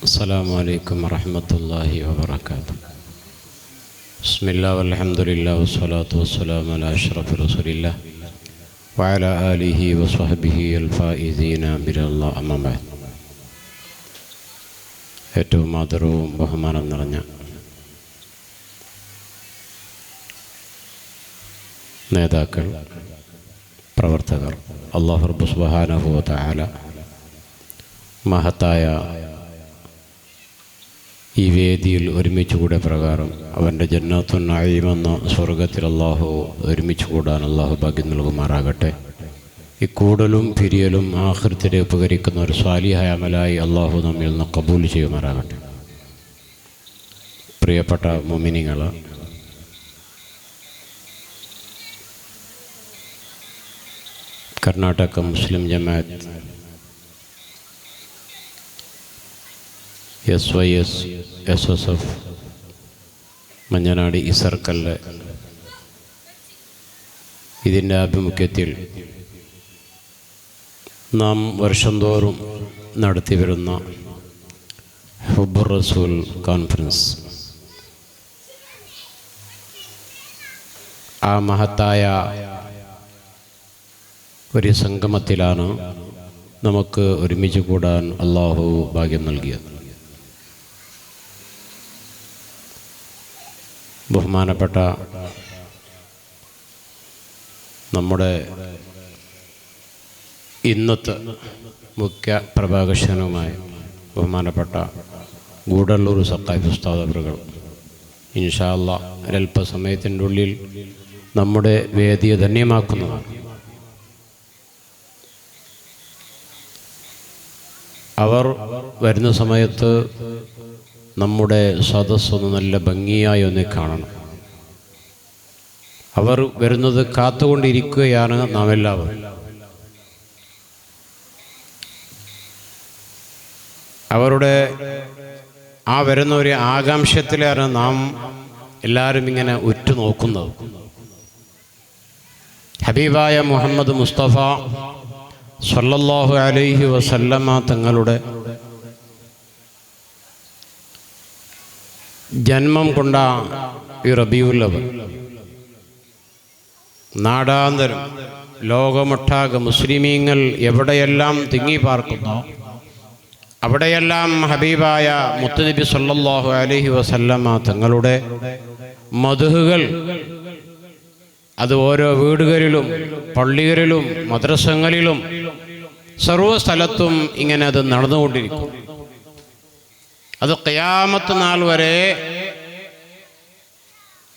അസ്സലാമു അലൈക്കും വറഹ്മത്തുള്ളാഹി വബറകാതുഹു. ബിസ്മില്ലാഹി വൽഹംദുലില്ലാഹി വസ്സലാത്തു വസ്സലാമു അലാ അഷ്റഫി റസൂലില്ലാഹ് വഅലാ ആലിഹി വസ്വഹ്ബിഹി അൽ ഫായിസീന ബിറല്ലാഹി അമ്മാ ബഅദ്. ഏറ്റവും ആദരവും ബഹുമാനം നിറഞ്ഞ നേതാക്കൾ, പ്രവർത്തകർ, അല്ലാഹു റബ്ബ് സുബ്ഹാനഹു വ തആല മഹത്തായ ഈ വേദിയിൽ ഒരുമിച്ച് കൂടിയ പ്രകാരം അവൻ്റെ ജന്നത്തുൻ നഈം എന്ന സ്വർഗത്തിൽ അള്ളാഹു ഒരുമിച്ച് കൂടാൻ അള്ളാഹു ഭാഗ്യം നൽകുമാറാകട്ടെ. ഈ കൂടലും പിരിയലും ആഖിറത്തിൽ ഉപകരിക്കുന്ന ഒരു സ്വാലിഹായ അമലായി അള്ളാഹു നമ്മിൽ നിന്ന് കബൂൽ ചെയ്യുമാറാകട്ടെ. പ്രിയപ്പെട്ട മുഅ്മിനീങ്ങൾ, കർണാടക മുസ്ലിം ജമാഅത്ത് SYS SSF മഞ്ഞനാടി ഈ സർക്കിളിലെ ഇതിൻ്റെ ആഭിമുഖ്യത്തിൽ നാം വർഷം തോറും നടത്തി വരുന്ന ഹുബ്ബുർ റസൂൽ കോൺഫറൻസ്, ആ മഹത്തായ ഒരു സംഗമത്തിലാണ് നമുക്ക് ഒരുമിച്ച് കൂടാൻ അള്ളാഹു ഭാഗ്യം നൽകിയത്. ബഹുമാനപ്പെട്ട നമ്മുടെ ഇന്നത്തെ മുഖ്യ പ്രഭാഷകനുമായ ബഹുമാനപ്പെട്ട ഗൂഡല്ലൂർ സഖാഫി ഉസ്താദ് അവറുകൾ ഇൻഷാ അല്ലാഹ് ഒരല്പസമയത്തിൻ്റെ ഉള്ളിൽ നമ്മുടെ വേദിയെ ധന്യമാക്കുന്നതാണ്. അവർ വരുന്ന സമയത്ത് നമ്മുടെ സദസ്സൊന്ന് നല്ല ഭംഗിയായി ഒന്ന് കാണണം. അവർ വരുന്നത് കാത്തുകൊണ്ടിരിക്കുകയാണ് നാം എല്ലാവരും. അവരുടെ ആ വരുന്ന ഒരു ആകാംക്ഷത്തിലാണ് നാം എല്ലാവരും ഇങ്ങനെ ഉറ്റുനോക്കുന്നത്. ഹബീബായ മുഹമ്മദ് മുസ്തഫ സ്വല്ലല്ലാഹു അലൈഹി വസല്ലമ തങ്ങളുടെ ജന്മം കൊണ്ട ഈ റബീഉൽ അവ്വൽ നാടാന്തരം ലോകമൊട്ടാകെ മുസ്ലിമീങ്ങൾ എവിടെയെല്ലാം തിങ്ങി പാർക്കുന്നോ അവിടെയെല്ലാം ഹബീബായ മുത്തുനബി സല്ലല്ലാഹു അലൈഹി വസല്ലമ തങ്ങളുടെ മദ്ഹുകൾ അത് ഓരോ വീടുകളിലും പള്ളികളിലും മദ്രസകളിലും സർവ്വസ്ഥലത്തും ഇങ്ങനെ അത് നടന്നുകൊണ്ടിരിക്കും. അത് ഖിയാമത്ത് നാൾ വരെ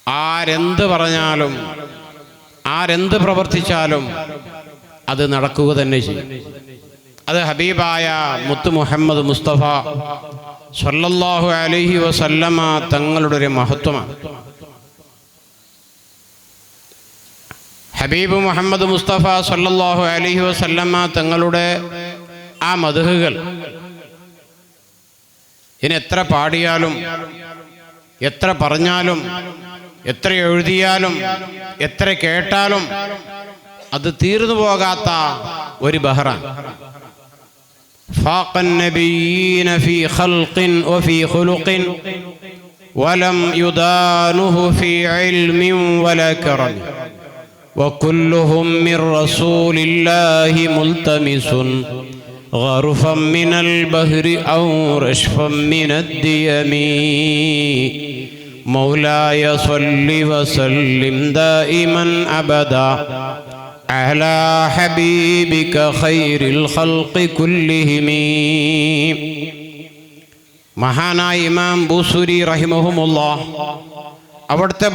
ആരെന്ത് പറഞ്ഞാലും ആരെന്ത് പ്രവർത്തിച്ചാലും അത് നടക്കുക തന്നെ ചെയ്യും. അത് ഹബീബായ മുത്ത് മുഹമ്മദ് മുസ്തഫ സ്വല്ലല്ലാഹു അലൈഹി വസല്ലമ തങ്ങളുടെ ഒരു മഹത്വമാണ്. ഹബീബ് മുഹമ്മദ് മുസ്തഫ സ്വല്ലല്ലാഹു അലൈഹി വസല്ലമ തങ്ങളുടെ ആ മദ്ഹുകൾ ഇനി എത്ര പാടിയാലും എത്ര പറഞ്ഞാലും എത്ര എഴുതിയാലും എത്ര കേട്ടാലും അത് തീർന്നു പോകാത്ത ഒരു ബഹറാൻ. ഫാഖൻ നബിയ്യീന ഫീ ഖൽഖിൻ വഫീ ഖുലുഖിൻ വലം യുദാനുഹു ഫീ ഇൽമിൻ വലാ കറം വകുല്ലുഹും മിർ റസൂലില്ലാഹി മുൽതമിസുൻ غرفا من البحر أو رشفا من الديم مولاي صل وسلم دائما أبدا على حبيبك خير الخلق كلهم. മഹാനായ ഇമാം ബൂസൂരി റഹിമഹുമുല്ലാഹ് അവിടുത്തെ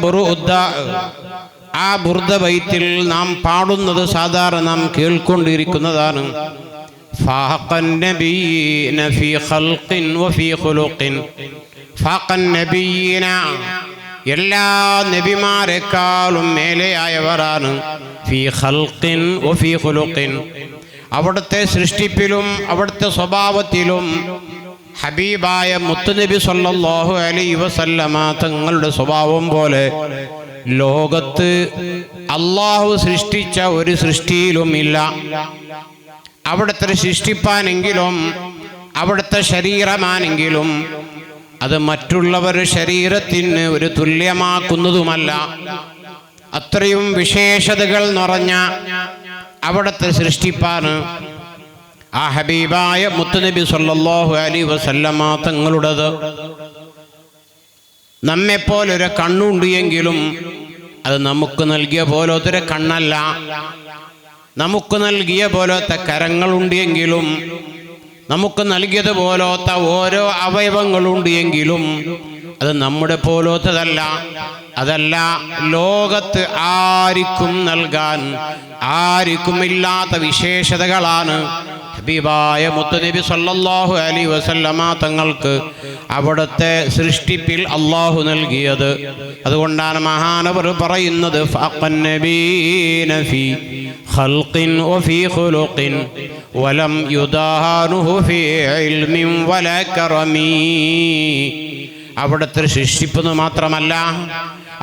ആ ബുർദ ബൈത്തിൽ നാം പാടുന്നത് സാധാരണ നാം കേൾക്കൊണ്ടിരിക്കുന്നതാണ്. فاق النبيين في خلق وفي خلق فاق النبيين എല്ലാ നബിമാരെക്കാളും മേലെയായവരാണ്. ഫീ ഖൽഖിൻ വഫീ ഖുലുഖിൻ അവിടുത്തെ സൃഷ്ടിപ്പിലും അവിടുത്തെ സ്വഭാവത്തിലും ഹബീബായ മുത്തുനബി സല്ലല്ലാഹു അലൈഹി വസല്ലമ തങ്ങളുടെ സ്വഭാവം പോലെ ലോകത്ത് അല്ലാഹു സൃഷ്ടിച്ച ഒരു സൃഷ്ടിയിലും ഇല്ല. അവിടുത്തെ സൃഷ്ടിപ്പാനെങ്കിലും അവിടുത്തെ ശരീരമാണെങ്കിലും അത് മറ്റുള്ളവരുടെ ശരീരത്തിന് ഒരു തുല്യമാക്കുന്നതുമല്ല. അത്രയും വിശേഷതകൾ നിറഞ്ഞ അവിടുത്തെ സൃഷ്ടിപ്പാണ് ആ ഹബീബായ മുത്തുനബി സല്ലല്ലാഹു അലൈഹി വസല്ലമ തങ്ങളുടേത്. നമ്മെപ്പോലൊരു കണ്ണുണ്ട് എങ്കിലും അത് നമുക്ക് നൽകിയ പോലത്തെ കണ്ണല്ല. നമുക്ക് നൽകിയ പോലത്തെ കരങ്ങളുണ്ട് എങ്കിലും, നമുക്ക് നൽകിയതുപോലത്തെ ഓരോ അവയവങ്ങളുണ്ട് എങ്കിലും അത് നമ്മുടെ പോലത്തതല്ല. അതല്ല ലോകത്ത് ആർക്കും നൽകാൻ ആർക്കുമില്ലാത്ത വിശേഷതകളാണ് ഹബീബായ മുത്തുനബി സല്ലല്ലാഹു അലൈഹി വസല്ലമ തങ്ങൾക്ക് അവിടുത്തെ സൃഷ്ടിപ്പിൽ അള്ളാഹു നൽകിയത്. അതുകൊണ്ടാണ് മഹാനവർ പറയുന്നത് ഫഖൻ നബീന ഫീ ഖൽഖിൻ വഫീ ഖുലുഖിൻ വലം യുദാഹനുഹു ഫീ ഇൽമിൻ വലാ കറമീ. അവിടുത്തെ സൃഷ്ടിപ്പെന്ന് മാത്രമല്ല,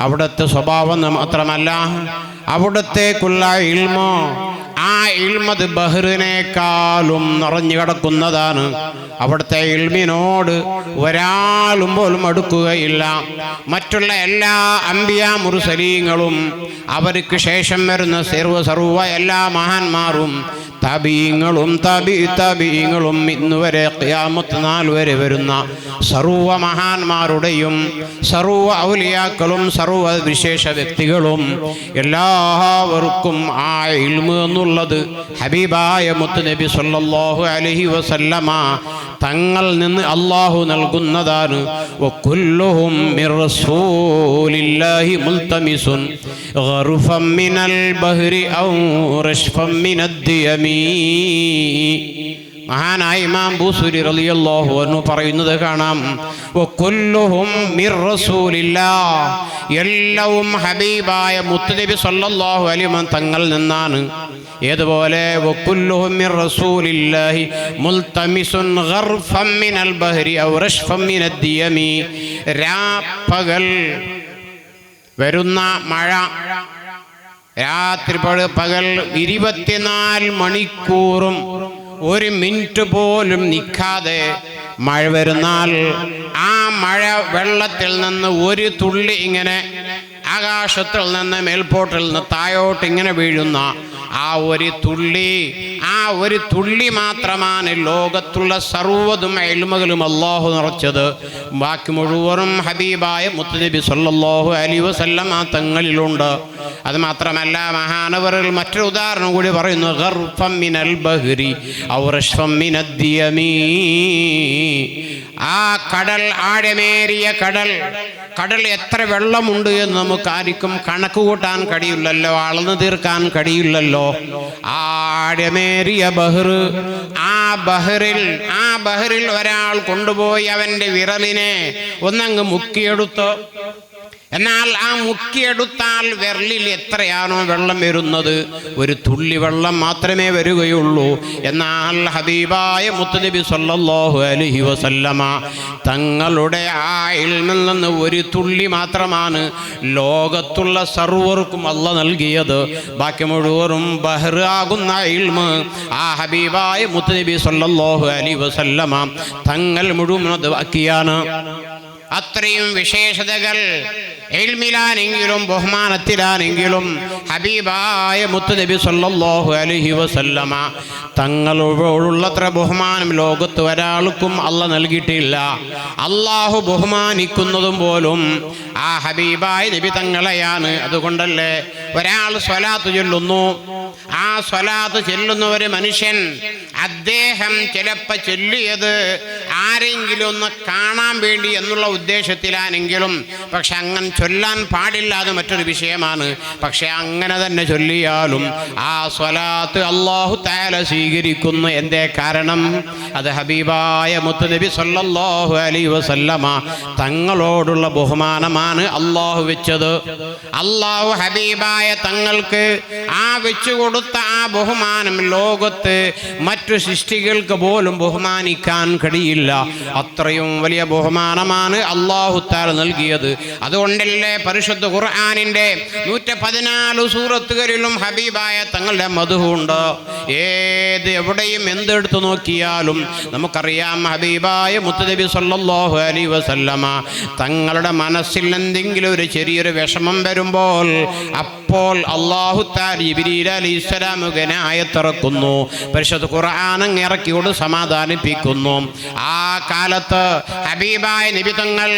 അവിടുത്തെ സ്വഭാവം മാത്രമല്ല, അവിടത്തേക്കുള്ള ഇൽമോ, ആ ഇൽമത് ബഹ്റിനേക്കാളും നിറഞ്ഞു കിടക്കുന്നതാണ്. അവിടുത്തെ ഇൽമിനോട് ഒരാളും പോലും അടുക്കുകയില്ല. മറ്റുള്ള എല്ലാ അംബിയാ മുർസലീങ്ങളും അവർക്ക് ശേഷം വരുന്ന സർവ്വ എല്ലാ മഹാന്മാരും തബീങ്ങളും തബീങ്ങളും ഇന്നുവരെ ഖിയാമത്ത് നാൾ വരെ വരുന്ന സർവ്വ മഹാന്മാരുടെയും സർവ്വ ഔലിയാക്കളും സർവ്വ വിശേഷ വ്യക്തികളും എല്ലാവർക്കും ആ ഇൽമു എന്നുള്ളത് ഹബീബായ മുത്തുനബി സല്ലല്ലാഹു അലൈഹി വസല്ലമ തങ്ങൾ നിന്ന് അല്ലാഹു നൽകുന്നതാണ്. വകുല്ലുഹും മിർ റസൂലില്ലാഹി മുൽതമിസുൻ ഗർഫൻ മിനൽ ബഹ്രി ഔ റശ്ഫൻ മിനദ്ദിയമി. മഹാനായ ഇമാം ബൂസൂരി റളിയല്ലാഹു അൻഹു പറയുന്നത് കാണാം, വകുല്ലുഹും മിർ റസൂലില്ലാഹ്, എല്ലാവും ഹബീബായ മുത്തുനബി സല്ലല്ലാഹു അലൈഹി വസല്ലം തങ്ങൾ നിന്നാണ്. ഏതുപോലെ വകുല്ലുഹും മിർ റസൂലില്ലാഹി മുൽതമിസുൻ ഗർഫൻ മിനൽ ബഹ്രി ഔ റശ്ഫൻ മിനദ്ദിയമി. രാപ്പകൽ വരുന്ന മഴ, രാത്രി പകൽ 24 മണിക്കൂറും ഒരു മിനിറ്റ് പോലും നിൽക്കാതെ മഴ വരുന്നാൽ ആ മഴ വെള്ളത്തിൽ നിന്ന് ഒരു തുള്ളി ഇങ്ങനെ ആകാശത്തിൽ നിന്ന് മേൽപോട്ടിൽ നിന്ന് താഴോട്ട് ഇങ്ങനെ വീഴുന്ന ആ ഒരു തുള്ളി മാത്രമാണ് ലോകത്തുള്ള സർവ്വതും ഇൽമുകളും അല്ലാഹു നിറച്ചത്. ബാക്കി മുഴുവനും ഹബീബായ മുത്തുനബി സല്ലല്ലാഹു അലൈഹി വസല്ലം തങ്ങളിലുണ്ട്. അത് മാത്രമല്ല മഹാനവറിൽ മറ്റൊരു ഉദാഹരണം കൂടി പറയുന്നു, ഗർഫൻ മിനൽ ബഹ്രി ഔ റശ്ഫൻ മിനദ്ദിയമി. ആ കടൽ, ആഴമേറിയ കടൽ എത്ര വെള്ളമുണ്ട് എന്ന് നമുക്ക് ആർക്കും കണക്ക് കൂട്ടാൻ കഴിയില്ലല്ലോ, അളന്നു തീർക്കാൻ കഴിയില്ലല്ലോ. ആഴമേറിയ ബഹ്ർ, ആ ബഹ്റിൽ ഒരാൾ കൊണ്ടുപോയി അവൻ്റെ വിരലിനെ ഒന്നങ്ങ് മുക്കിയെടുത്ത്, എന്നാൽ ആ മുക്കിയെടുത്താൽ വിരലിൽ എത്രയാണോ വെള്ളം വരുന്നത്, ഒരു തുള്ളി വെള്ളം മാത്രമേ വരികയുള്ളൂ. എന്നാൽ ഹബീബായ മുത്തുനബി സല്ലല്ലാഹു അലൈഹി വസല്ലമ തങ്ങളുടെ ആ ഇൽമിൽ നിന്ന് ഒരു തുള്ളി മാത്രമാണ് ലോകത്തുള്ള സർവർക്കും അല്ലാഹു നൽകിയത്. ബാക്കി മുഴുവനും ബഹ്ർ ആകുന്ന ഇൽമ് ആ ഹബീബായ മുത്തുനബി സല്ലല്ലാഹു അലൈഹി വസല്ലമ തങ്ങൾ മുഴുവൻ ബാക്കിയാണ്. അത്രയും വിശേഷതകൾ ഇൽമിലാണെങ്കിലും ബഹുമാനത്തിലാണെങ്കിലും ഹബീബായ മുത്തുനബി സല്ലല്ലാഹു അലൈഹി വസല്ലമ തങ്ങളോടുള്ളത്ര ബഹുമാനം ലോകത്ത് ഒരാൾക്കും അല്ലാഹു നൽകിയിട്ടില്ല. അല്ലാഹു ബഹുമാനിക്കുന്നതും പോലും ആ ഹബീബായ നബി തങ്ങളെയാണ്. അതുകൊണ്ടല്ലേ ഒരാൾ സ്വലാത്ത് ചൊല്ലുന്നു, ആ സ്വലാത്ത് ചെല്ലുന്ന ഒരു മനുഷ്യൻ അദ്ദേഹം ചിലപ്പോൾ ചൊല്ലിയത് ആരെങ്കിലും ഒന്ന് കാണാൻ വേണ്ടി എന്നുള്ള ഉദ്ദേശത്തിലാണെങ്കിലും, പക്ഷെ അങ്ങനെ ചൊല്ലാൻ പാടില്ലാതെ മറ്റൊരു വിഷയമാണ്. പക്ഷെ അങ്ങനെ തന്നെ ചൊല്ലിയാലും ആ സ്വലാത്ത് അല്ലാഹു തആല സ്വീകരിക്കുന്നു. എന്തേ കാരണം? അത് ഹബീബായ മുത്തുനബി സല്ലല്ലാഹു അലൈഹി വസല്ലമ തങ്ങളോടുള്ള ബഹുമാനമാണ് അല്ലാഹു വെച്ചത്. അല്ലാഹു ഹബീബായ തങ്ങൾക്ക് ആ വെച്ചു കൊടുത്ത ആ ബഹുമാനം ലോകത്ത് മറ്റു സൃഷ്ടികൾക്ക് പോലും ബഹുമാനിക്കാൻ കഴിയില്ല. അത്രയും വലിയ ബഹുമാനമാണ് അല്ലാഹു തആല നൽകിയത്. അതുകൊണ്ടല്ലേ പരിശുദ്ധ ഖുർആനിന്റെ 114 സൂറത്തുകളിലും ഹബീബായ തങ്ങളുടെ മദ്ഹുണ്ട്. എവിടെയും എന്തെടുത്തു നോക്കിയാലും നമുക്കറിയാം ഹബീബായ മുത്തുനബി സല്ലല്ലാഹു അലൈഹി വസല്ലമ തങ്ങളുടെ മനസ്സിൽ എന്തെങ്കിലും ഒരു ചെറിയൊരു വിഷമം വരുമ്പോൾ അപ്പോൾ അല്ലാഹു തആല ജിബ്രീൽ അലൈഹിസ്സലാം മുഖേന ആയത്തിറക്കുന്നു, പരിശുദ്ധ ഖുർആൻ ഇറക്കിയോട് സമാധാനിപ്പിക്കുന്നു. ആ കാലത്ത് ഹബീബായ നബി തങ്ങൾ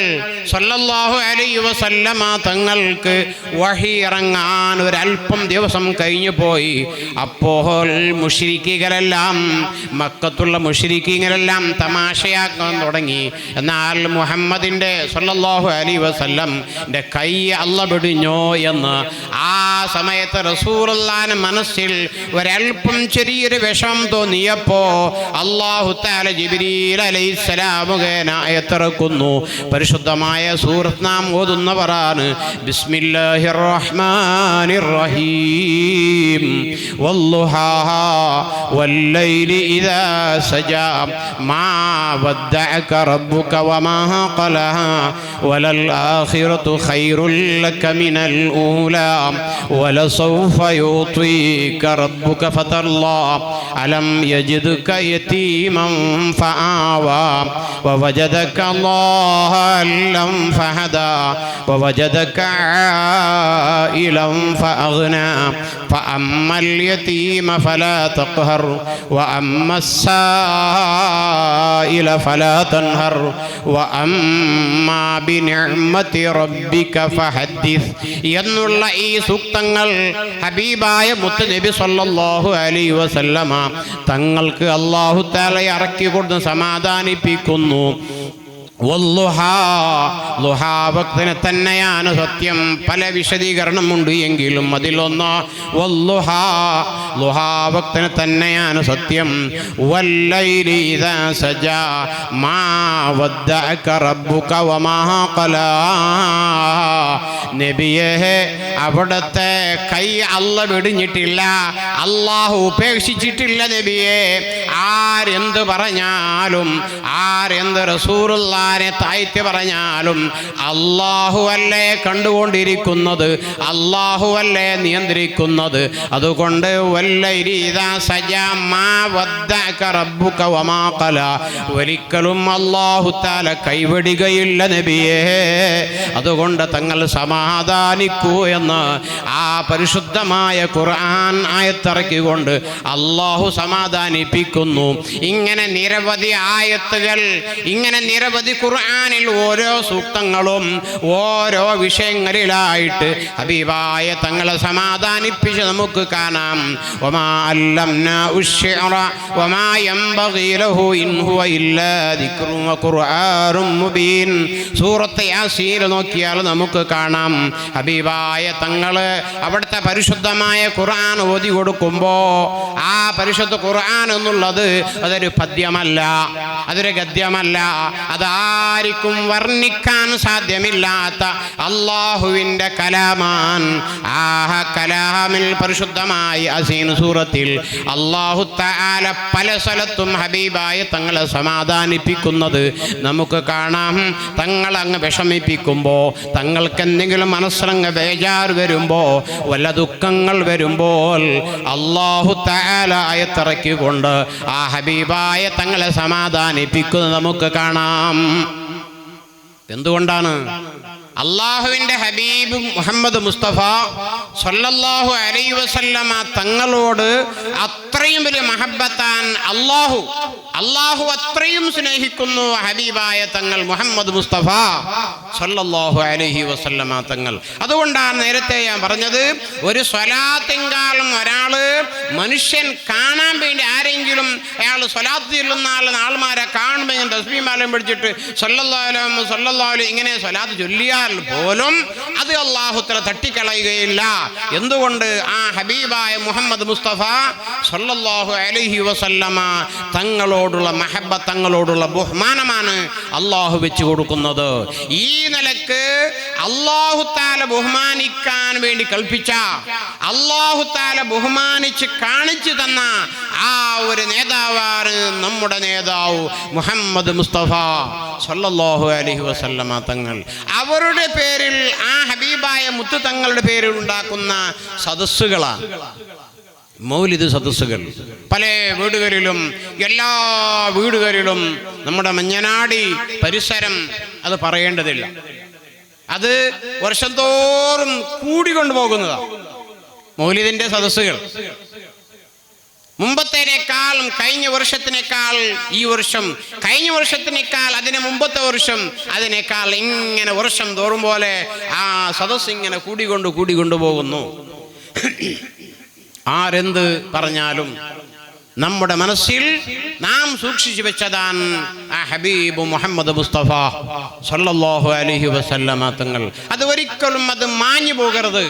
സല്ലല്ലാഹു അലൈഹി വസല്ലമ തങ്ങൾക്ക് വഹി ഇറങ്ങാൻ ഒരല്പം ദിവസം കഴിഞ്ഞു പോയി. അപ്പോൾ മുശ്രിക്കുകളെല്ലാം, മക്കത്തുള്ള മുശ്രിക്കുകളെല്ലാം തമാശയാക്കാൻ തുടങ്ങി. എന്നാൽ മുഹമ്മദിൻ്റെ സല്ലല്ലാഹു അലൈഹി വസല്ലംൻ്റെ കൈ അല്ല പിടിഞ്ഞോ എന്ന് ആ സമയത്ത് റസൂലുള്ളാഹിന്റെ മനസ്സിൽ ഒരല്പം ചെറിയൊരു വിഷമം തോന്നിയപ്പോ അല്ലാഹു തആല ജിബ്രീൽ അലൈഹിസ്സലാം മുഖേന ആയത്തിറക്കുന്നു. പരിശുദ്ധമായ സൂറത്ത് നാം ഓതുന്നവരാണ്. ബിസ്മില്ലാഹിർ റഹ്മാനിർ റഹീം വല്ലുഹാ വല്ലൈലി ഇദാ സജാ മാ വദ്ദഅക റബ്ബുക വമാ ഖലാ വലൽ ആഖിറതു ഖൈറുൽ ലക മിനൽ ഊലാ വലസൗഫ യുതീക റബ്ബുക ഫതർലാ അലം യജിദ്ക യതീമൻ ഫആവാ വവജദക ളാല്ലം ഫഹദാ വവജദക ആയിലൻ ഫഅഗ്നാ ഫഅമ്മൽ യതീമ ഫലാ തഖ്ഹർ വഅമ്മസ്സായില ഫലാ തൻഹർ വഅമ്മാ ബിനിഅ്മതി റബ്ബിക ഫഹദ്ദിസ് എന്നുള്ള ഈ സൂക്തങ്ങൾ ഹബീബായ മുത്തുനബി സല്ലല്ലാഹു അലൈഹി വസല്ലമ തങ്ങൾക്ക് അല്ലാഹു തആല ഇറക്കി കൊടുത്ത് സമാധാനിപ്പിക്കുന്നു. ലുഹാവക്തിനെ തന്നെയാണ് സത്യം. പല വിശദീകരണമുണ്ട് എങ്കിലും അതിലൊന്ന് ലുഹാവക്തിനെ തന്നെയാണ് സത്യം. വല്ലൈലി ഇദാ സജാ മാ വദ്ദഅക റബ്ബുക വമാ ഖലാ. നബിയേ, അവിടുത്തെ കൈ അല്ല വെടിഞ്ഞിട്ടില്ല, അല്ലാഹു ഉപേക്ഷിച്ചിട്ടില്ല. നബിയെ, ആരെന്ത് പറഞ്ഞാലും, ആരെന്ത് റസൂലുള്ളാഹിനെ താഴ്ത്തി പറഞ്ഞാലും അല്ലാഹു അല്ലേ കണ്ടുകൊണ്ടിരിക്കുന്നത്, അല്ലാഹു അല്ലേ നിയന്ത്രിക്കുന്നത്. അതുകൊണ്ട് വല്ലൈലി ഇദാ സജാ മാ വദ്ദഅക റബ്ബുക വമാ ഖലാ, ഒരിക്കലും അല്ലാഹു തആല കൈവെടികയില്ല നബിയേ. അതുകൊണ്ട് തങ്ങൾ സമാധാനിക്കൂ എന്ന് ആ പരിശുദ്ധമായ ഖുർആൻ ആയത്തിറക്കിക്കൊണ്ട് അല്ലാഹു സമാധാനിപ്പിക്കുന്നു. ഇങ്ങനെ നിരവധി ആയത്തുകൾ, ഇങ്ങനെ നിരവധി ഖുർആനിൽ ഓരോ സൂക്തങ്ങളും ഓരോ വിഷയങ്ങളിലായിട്ട് ഹബീബായ തങ്ങളെ സമാധാനിപ്പിച്ച് നമുക്ക് കാണാം. വമാ അല്ലംനാഹു അശ്ശിഅറ വമാ യംബഗി ലഹു ഇൻ ഹുവ ഇല്ലാ ദിക്റുൻ വഖുർആനും മുബീൻ. സൂറത്ത് യാസീൻ നോക്കിയാൽ നമുക്ക് കാണാം ഹബീബായ തങ്ങള് അവിടുത്തെ പരിശുദ്ധമായ ഖുർആൻ ഓതി കൊടുക്കുമ്പോൾ ആ പരിശുദ്ധ ഖുർആൻ എന്നുള്ളത് അതൊരു പദ്യമല്ല, അതൊരു ഗദ്യമല്ല, അതാർക്കും വർണ്ണിക്കാൻ സാധ്യമില്ലാത്ത അല്ലാഹുവിൻ്റെ കലാമാൻ. ആ കലാമിൽ പരിശുദ്ധമായ യാസീൻ സൂറത്തിൽ അല്ലാഹു തആല പല സ്ഥലത്തും ഹബീബായ തങ്ങളെ സമാധാനിപ്പിക്കുന്നത് നമുക്ക് കാണാം. തങ്ങളങ്ങ് വിഷമിപ്പിക്കുമ്പോൾ, തങ്ങൾക്ക് എന്തെങ്കിലും മനസ്സിലങ്ങ് ബേജാറ് വരുമ്പോൾ, വല്ല ദുഃഖങ്ങൾ വരുമ്പോൾ അല്ലാഹു തആല ആയത്തിറക്കിക്കൊണ്ട് ആ ഹബീബായ തങ്ങളെ സമാധാനിപ്പിക്കുന്നത് നമുക്ക് കാണാം. എന്തുകൊണ്ടാണ്? അള്ളാഹുവിൻ്റെ ഹബീബ് മുഹമ്മദ് മുസ്തഫ സല്ലല്ലാഹു അലൈഹി വസല്ലമ തങ്ങളോട് അത്രയും വലിയ മഹബ്ബത്താൻ അള്ളാഹു അത്രയും സ്നേഹിക്കുന്നു ഹബീബായ തങ്ങൾ മുഹമ്മദ് മുസ്തഫ സല്ലല്ലാഹു അലൈഹി വസല്ലമ തങ്ങൾ. അതുകൊണ്ടാണ് നേരത്തെ ഞാൻ പറഞ്ഞത്, ഒരു സ്വലാത്തെങ്കാലം ഒരാള് മനുഷ്യൻ കാണാൻ വേണ്ടി ആരെങ്കിലും അയാൾ സ്വലാത്ത് ചൊല്ലുന്ന ആൾമാരെ കാണുമ്പോൾ തസ്ബീഹ് പിടിച്ചിട്ട് സല്ലല്ലാഹു അലൈഹി ഇങ്ങനെ സ്വലാത്ത് ചൊല്ലിയാൽ പോലും അത് അല്ലാഹു തആല തട്ടിക്കളയുകയില്ല. എന്തുകൊണ്ട്? ആ ഹബീബായ മുഹമ്മദ് മുസ്തഫ സല്ലല്ലാഹു അലൈഹി വസല്ലമ തങ്ങളോടുള്ള മഹബ്ബത്ത്, തങ്ങളോടുള്ള ബഹുമാനമാണ് അല്ലാഹു വെച്ച് കൊടുക്കുന്നത്. ഈ നിലക്ക് അല്ലാഹു തആല ബഹുമാനിക്കാൻ വേണ്ടി കൽപ്പിച്ച, അല്ലാഹു തആല ബഹുമാനിച്ച് കാണിച്ചു തന്ന ആ ഒരു നേതാവാണ് നമ്മുടെ നേതാവ് മുഹമ്മദ് മുസ്തഫ സല്ലല്ലാഹു അലൈഹി വസല്ലമ തങ്ങൾ അവരുടെ പേരിൽ ആ ഹബീബായ മുത്തു തങ്ങളുടെ പേരിൽ ഉണ്ടാക്കുന്ന സദസ്സുകളാണ് മൗലിദ് സദസ്സുകൾ. പല വീടുകളിലും, എല്ലാ വീടുകളിലും, നമ്മുടെ മഞ്ഞനാടി പരിസരം അത് പറയേണ്ടതില്ല, അത് വർഷം തോറും കൂടിക്കൊണ്ടുപോകുന്നതാണ് മൗലിദിന്റെ സദസ്സുകൾ. മുമ്പത്തേനേക്കാളും കഴിഞ്ഞ വർഷത്തിനേക്കാൾ ഈ വർഷം, കഴിഞ്ഞ വർഷത്തിനേക്കാൾ അതിന് മുമ്പത്തെ വർഷം, അതിനേക്കാൾ ഇങ്ങനെ വർഷം തോറും പോലെ ആ സദസ്സ് ഇങ്ങനെ കൂടിക്കൊണ്ടുപോകുന്നു. ആരെന്ത് പറഞ്ഞാലും നമ്മുടെ മനസ്സിൽ നാം സൂക്ഷിച്ചു വെച്ചതാണ് ആ ഹബീബ് മുഹമ്മദ് മുസ്തഫ സല്ലല്ലാഹു അലൈഹി വസല്ലമ തങ്ങൾ. അത് ഒരിക്കലും അത് മാഞ്ഞു പോകരുത്,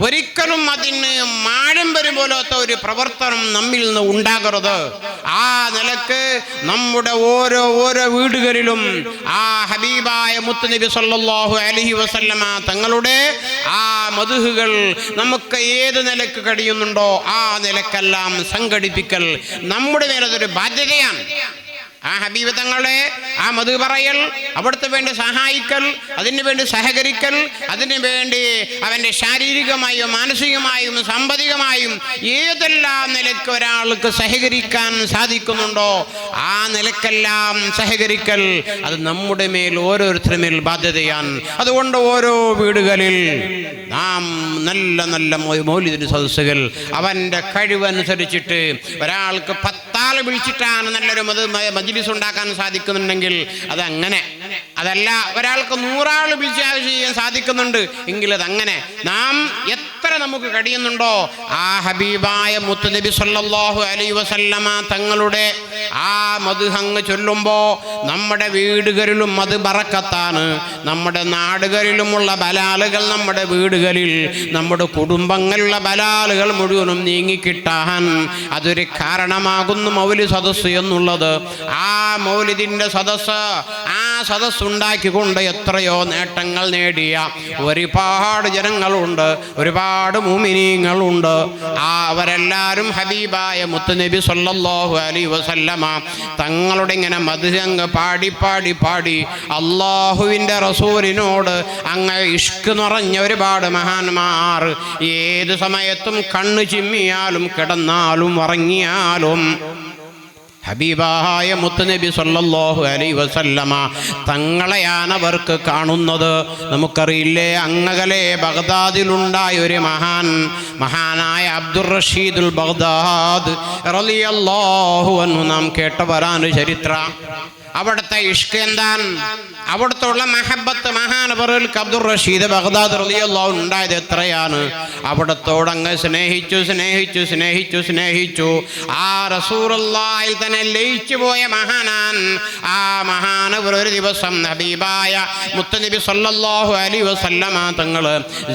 ഒരിക്കലും അതിന് മാഴം വരുമ്പോലത്തെ ഒരു പ്രവർത്തനം നമ്മിൽ നിന്ന് ഉണ്ടാകരുത്. ആ നിലക്ക് നമ്മുടെ ഓരോ വീടുകളിലും ആ ഹബീബായ മുത്തുനബി സല്ലല്ലാഹു അലൈഹി വസല്ലമ തങ്ങളുടെ ആ മദ്ഹുകൾ നമുക്ക് ഏത് നിലക്ക് കഴിയുന്നുണ്ടോ ആ നിലക്കെല്ലാം സംഘടിപ്പിക്കൽ നമ്മുടെ മേലതൊരു ബാധ്യതയാണ്. ആ ഹബീബ് തങ്ങളെ ആ മധു പറയൽ, അവിടുത്തെ വേണ്ടി സഹായിക്കൽ, അതിനു വേണ്ടി സഹകരിക്കൽ, അതിനു വേണ്ടി അവൻ്റെ ശാരീരികമായും മാനസികമായും സാമ്പത്തികമായും ഏതെല്ലാം നിലയ്ക്ക് ഒരാൾക്ക് സഹകരിക്കാൻ സാധിക്കുന്നുണ്ടോ ആ നിലക്കെല്ലാം സഹകരിക്കൽ അത് നമ്മുടെ മേൽ ഓരോരുത്തരുടെ മേൽ ബാധ്യതയാണ്. അതുകൊണ്ട് ഓരോ വീടുകളിൽ നാം നല്ല നല്ല മൗലിദിന്റെ സദസ്സുകൾ അവൻ്റെ കഴിവനുസരിച്ചിട്ട്, ഒരാൾക്ക് 10 ആളെ വിളിച്ചിട്ടാണ് നല്ലൊരു മജ്‌ലിസ് ഉണ്ടാക്കാൻ സാധിക്കുന്നുണ്ടെങ്കിൽ അതങ്ങനെ, അതല്ല ഒരാൾക്ക് 100 ആൾ വിളിച്ച് ചെയ്യാൻ സാധിക്കുന്നുണ്ട് എങ്കിൽ അതങ്ങനെ. നാം എത്ര നമുക്ക് കഴിയുന്നുണ്ടോ ആ ഹബീബായ മുത്തുനബി സല്ലല്ലാഹു അലൈഹി വസല്ലമ തങ്ങളുടെ ആ മദ്ഹ് ചൊല്ലുമ്പോൾ നമ്മുടെ വീടുകളിലും അത് ബറക്കത്താണ്. നമ്മുടെ നാടുകളിലുമുള്ള ബലാലുകൾ നമ്മുടെ വീടുകളിൽ, നമ്മുടെ കുടുംബങ്ങളിലുള്ള ബലാലുകൾ മുഴുവനും നീങ്ങിക്കിട്ടാൻ അതൊരു കാരണമാകുന്നു മൗലിദ് സദസ്സ് എന്നുള്ളത്. ആ മൗലിദിന്റെ സദസ്സ്, ആ സദസ്സ് ഉണ്ടാക്കിക്കൊണ്ട് എത്രയോ നേട്ടങ്ങൾ നേടിയ ഒരുപാട് ജനങ്ങളുണ്ട്, ഒരുപാട് മുഅ്മിനീങ്ങളുണ്ട്. അവരെല്ലാവരും ഹബീബായ മുത്തുനബി സല്ലല്ലാഹു അലൈഹി വസല്ലമ തങ്ങളുടെ ഇങ്ങനെ മദ്ഹ് അങ്ങ് പാടി അള്ളാഹുവിൻ്റെ റസൂലിനോട് അങ്ങ് ഇഷ്ക് നിറഞ്ഞ ഒരുപാട് മഹാന്മാർ ഏത് സമയത്തും കണ്ണു ചിമ്മിയാലും കിടന്നാലും ഉറങ്ങിയാലും ഹബീബായ മുത്തുനബി സല്ലല്ലാഹു അലൈഹി വസല്ലമ തങ്ങളെയാണ് അവർക്ക് കാണുന്നത്. നമുക്കറിയില്ലേ, അങ്ങകലെ ബഗ്ദാദിലുണ്ടായ ഒരു മഹാനായ അബ്ദുർ റഷീദുൽ ബഗ്ദാദ് റളിയല്ലാഹു അൻഹു നാം കേട്ടവരാണ് ചരിത്രം. അവിടുത്തെ ഇഷ്ക് എന്താണ്, അവിടുത്തെ മഹബത്ത് മഹാനവറുകൾക്ക് അബ്ദുർ റഷീദ് ബഗ്ദാദി റളിയല്ലാഹു അൻഹു ഉണ്ടായത് എത്രയാണ്. അവിടത്തോടങ്ങ് സ്നേഹിച്ചു ആ റസൂലുള്ളാഹിൽ തന്നെ ലയിച്ചു പോയ മഹാനാൻ. ആ മഹാനവർ ഒരു ദിവസം ഹബീബായ മുത്തുനബി സല്ലല്ലാഹു അലൈഹി വസല്ലമ തങ്ങൾ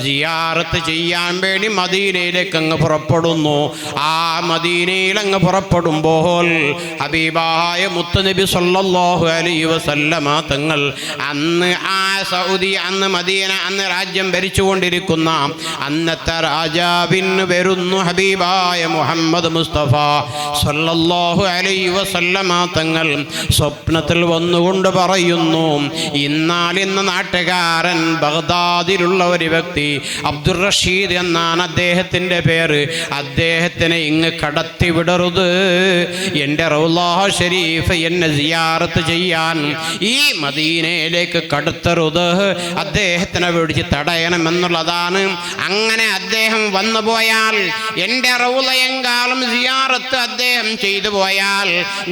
സിയാറത്ത് ചെയ്യാൻ വേണ്ടി മദീനയിലേക്ക് അങ്ങ് പുറപ്പെടുന്നു. ആ മദീനയിൽ അങ്ങ് പുറപ്പെടുമ്പോൾ ഹബീബായ മുത്തുനബി സല്ലല്ലാഹു അലൈഹി വസല്ലമ തങ്ങൾ അന്ന് ആ സൗദി, അന്ന് മദീന, അന്ന് രാജ്യം ഭരിച്ചുകൊണ്ടിരിക്കുന്ന അന്നത്തെ രാജാവിന് വരുന്നു ഹബീബായ മുഹമ്മദ് മുസ്തഫ സല്ലല്ലാഹു അലൈഹി വസല്ലമ തങ്ങൾ സ്വപ്നത്തിൽ വന്നുകൊണ്ട് പറയുന്നു, ഇന്നാലിന്ന് നാട്ടുകാരൻ ബഗ്ദാദിലുള്ള ഒരു വ്യക്തി അബ്ദുർ റഷീദ് എന്നാണ് അദ്ദേഹത്തിൻ്റെ പേര്, അദ്ദേഹത്തിനെ ഇങ്ങ് കടത്തിവിടരുത്, എൻ്റെ റൗള ഷരീഫ് എന്നെ സിയാറത്ത് ചെയ്യാൻ ഈ മദീനയിലേക്ക് കടത്തരുത്, അദ്ദേഹത്തിനെ പിടിച്ച് തടയണം എന്നുള്ളതാണ്. അങ്ങനെ അദ്ദേഹം വന്നു പോയാൽ, എൻ്റെ റൗളയെങ്കാലും സിയാറത്ത് അദ്ദേഹം ചെയ്തു പോയാൽ,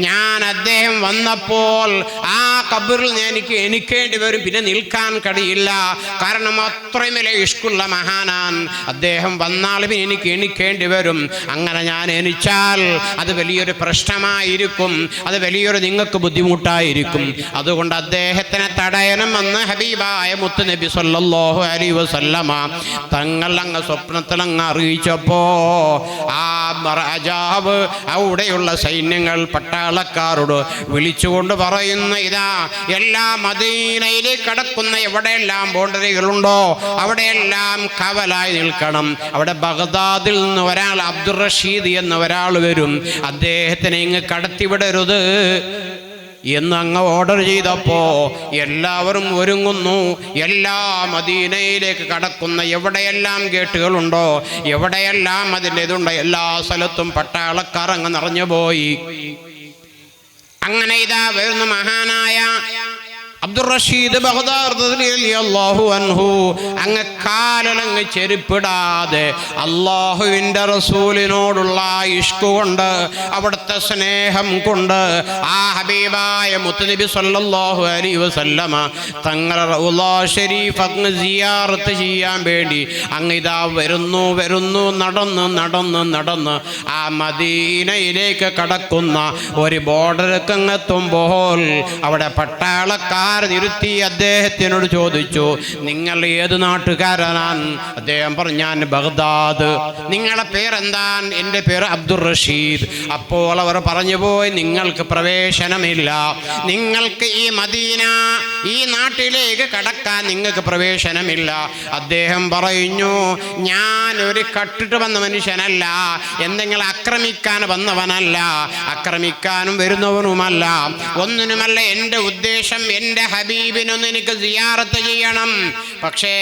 ഞാൻ അദ്ദേഹം വന്നപ്പോൾ ആ ഖബറിൽ എനിക്ക് എണിക്കേണ്ടി വരും, പിന്നെ നിൽക്കാൻ കഴിയില്ല. കാരണം അത്രയും വലിയ ഇഷ്കുള്ള മഹാനാൻ. അദ്ദേഹം വന്നാൽ പിന്നെ എനിക്ക് എണിക്കേണ്ടി വരും. അങ്ങനെ ഞാൻ എണിച്ചാൽ അത് വലിയൊരു പ്രശ്നമായിരിക്കും, അത് വലിയൊരു നിങ്ങൾക്ക് ബുദ്ധിമുട്ടായിരിക്കും. അതുകൊണ്ട് അദ്ദേഹത്തിനെ തടയണമെന്ന് ഹബീബായ മുത്തുനബി സല്ലല്ലാഹു അലൈഹി വസല്ലമ തങ്ങൾ അങ്ങ് സ്വപ്നത്തിൽ അങ്ങ് അറിയിച്ചപ്പോ ആ രാജാവ് അവിടെയുള്ള സൈന്യങ്ങൾ പട്ടാളക്കാരോട് വിളിച്ചുകൊണ്ട് പറയുന്നു, ഇതാ എല്ലാ മദീനയിലേക്ക് കടക്കുന്ന എവിടെയെല്ലാം ബൗണ്ടറികളുണ്ടോ അവിടെയെല്ലാം കവലായി നിൽക്കണം. അവിടെ ബഗ്ദാദിൽ നിന്ന് ഒരാൾ അബ്ദുർ റഷീദ് എന്ന ഒരാൾ വരും, അദ്ദേഹത്തിനെ ഇങ്ങ് കടത്തിവിടരുത്. എന്ന് അങ്ങ് ഓർഡർ ചെയ്തപ്പോൾ എല്ലാവരും ഒരുങ്ങുന്നു. എല്ലാ മദീനയിലേക്ക് കടക്കുന്ന എവിടെയെല്ലാം ഗേറ്റുകളുണ്ടോ, എവിടെയെല്ലാം അതിൻ്റെ ഇതുണ്ടോ, എല്ലാ സ്ഥലത്തും പട്ടാളക്കാർ അങ്ങ് നിറഞ്ഞു പോയി. അങ്ങനെ ഇതാ വരുന്ന മഹാനായ അബ്ദുർ റഷീദ് ബഗ്ദാദി റളിയല്ലാഹു അൻഹു അങ്ങ് കാലങ്ങ് ചെരുപ്പിടാതെ അല്ലാഹുവിൻ്റെ റസൂലിനോടുള്ള ഇഷ്ക് കൊണ്ട്, അവിടുത്തെ സ്നേഹം കൊണ്ട് ആ ഹബീബായ മുത്തുനബി സല്ലല്ലാഹു അലൈഹി വസല്ലമ തങ്ങളുടെ റൗള ശരീഫ് അങ്ങ് സിയാറത്ത് ചെയ്യാൻ വേണ്ടി അങ്ങ് ഇതാ വരുന്നു നടന്ന് ആ മദീനയിലേക്ക് കടക്കുന്ന ഒരു ബോർഡർക്ക് അങ്ങെത്തുമ്പോൾ അവിടെ പട്ടാളക്കാർ നിർത്തി അദ്ദേഹത്തിനോട് ചോദിച്ചു, നിങ്ങൾ ഏത് നാട്ടുകാരനാണ്? അദ്ദേഹം പറഞ്ഞു, ഞാൻ ബഗ്ദാദ്. നിങ്ങളുടെ പേരെന്താണ്? എൻ്റെ പേര് അബ്ദുർ റഷീദ്. അപ്പോൾ അവർ പറഞ്ഞു പോയി, നിങ്ങൾക്ക് പ്രവേശനമില്ല, നിങ്ങൾക്ക് ഈ മദീന ഈ നാട്ടിലേക്ക് കടക്കാൻ നിങ്ങൾക്ക് പ്രവേശനമില്ല. അദ്ദേഹം പറഞ്ഞു, ഞാൻ ഒരു കട്ടിട്ട് വന്ന മനുഷ്യനല്ല, എന്തെങ്കിലും ആക്രമിക്കാൻ വന്നവനല്ല, ആക്രമിക്കാനും വരുന്നവനുമല്ല, ഒന്നിനുമല്ല. എൻ്റെ ഉദ്ദേശം എൻ്റെ ഹബീബിനൊന്ന് എനിക്ക് സിയാറത്ത് ചെയ്യണം. പക്ഷേ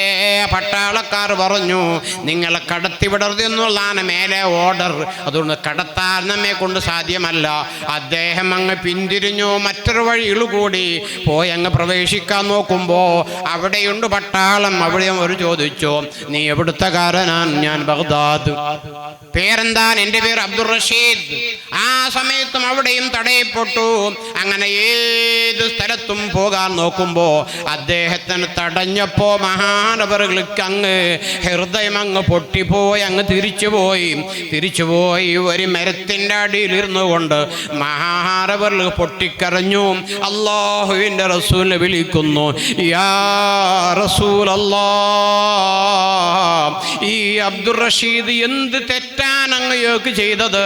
പട്ടാളക്കാർ പറഞ്ഞു, നിങ്ങളെ കടത്തിവിടരുത് എന്നുള്ളതാണ് മേലെ ഓർഡർ, അതുകൊണ്ട് കടത്താൻ നമ്മെ കൊണ്ട് സാധ്യമല്ല. അദ്ദേഹം അങ്ങ് പിന്തിരിഞ്ഞു, മറ്റൊരു വഴിയിൽ കൂടി പോയി അങ്ങ് പ്രവേശിക്കാൻ നോക്കുമ്പോൾ അവിടെയുണ്ട് പട്ടാളം. അവിടെ അവർ ചോദിച്ചു, നീ എവിടുത്തെ കാരനാണ്? ഞാൻ ബഗ്ദാദ്. പേരെന്താണ്? എൻ്റെ പേര് അബ്ദുർ റഷീദ്. ആ സമയത്തും അവിടെയും തടയപ്പെട്ടു. അങ്ങനെ ഏത് സ്ഥലത്തും പോകാൻ നോക്കുമ്പോ അദ്ദേഹത്തിന് തടഞ്ഞപ്പോ മഹാനവറുകൾക്ക് അങ്ങ് ഹൃദയം അങ്ങ് പൊട്ടിപ്പോയി, അങ്ങ് തിരിച്ചുപോയി ഒരു മരത്തിൻ്റെ അടിയിൽ ഇരുന്നു കൊണ്ട് മഹാനവറുകൾ പൊട്ടിക്കരഞ്ഞു. അല്ലാഹുവിൻ്റെ റസൂലിനെ വിളിക്കുന്നു, യാ റസൂലല്ലാഹ്, ഈ അബ്ദുർ റഷീദ് എന്ത് തെറ്റാണ് അങ്ങയോക്ക് ചെയ്തത്?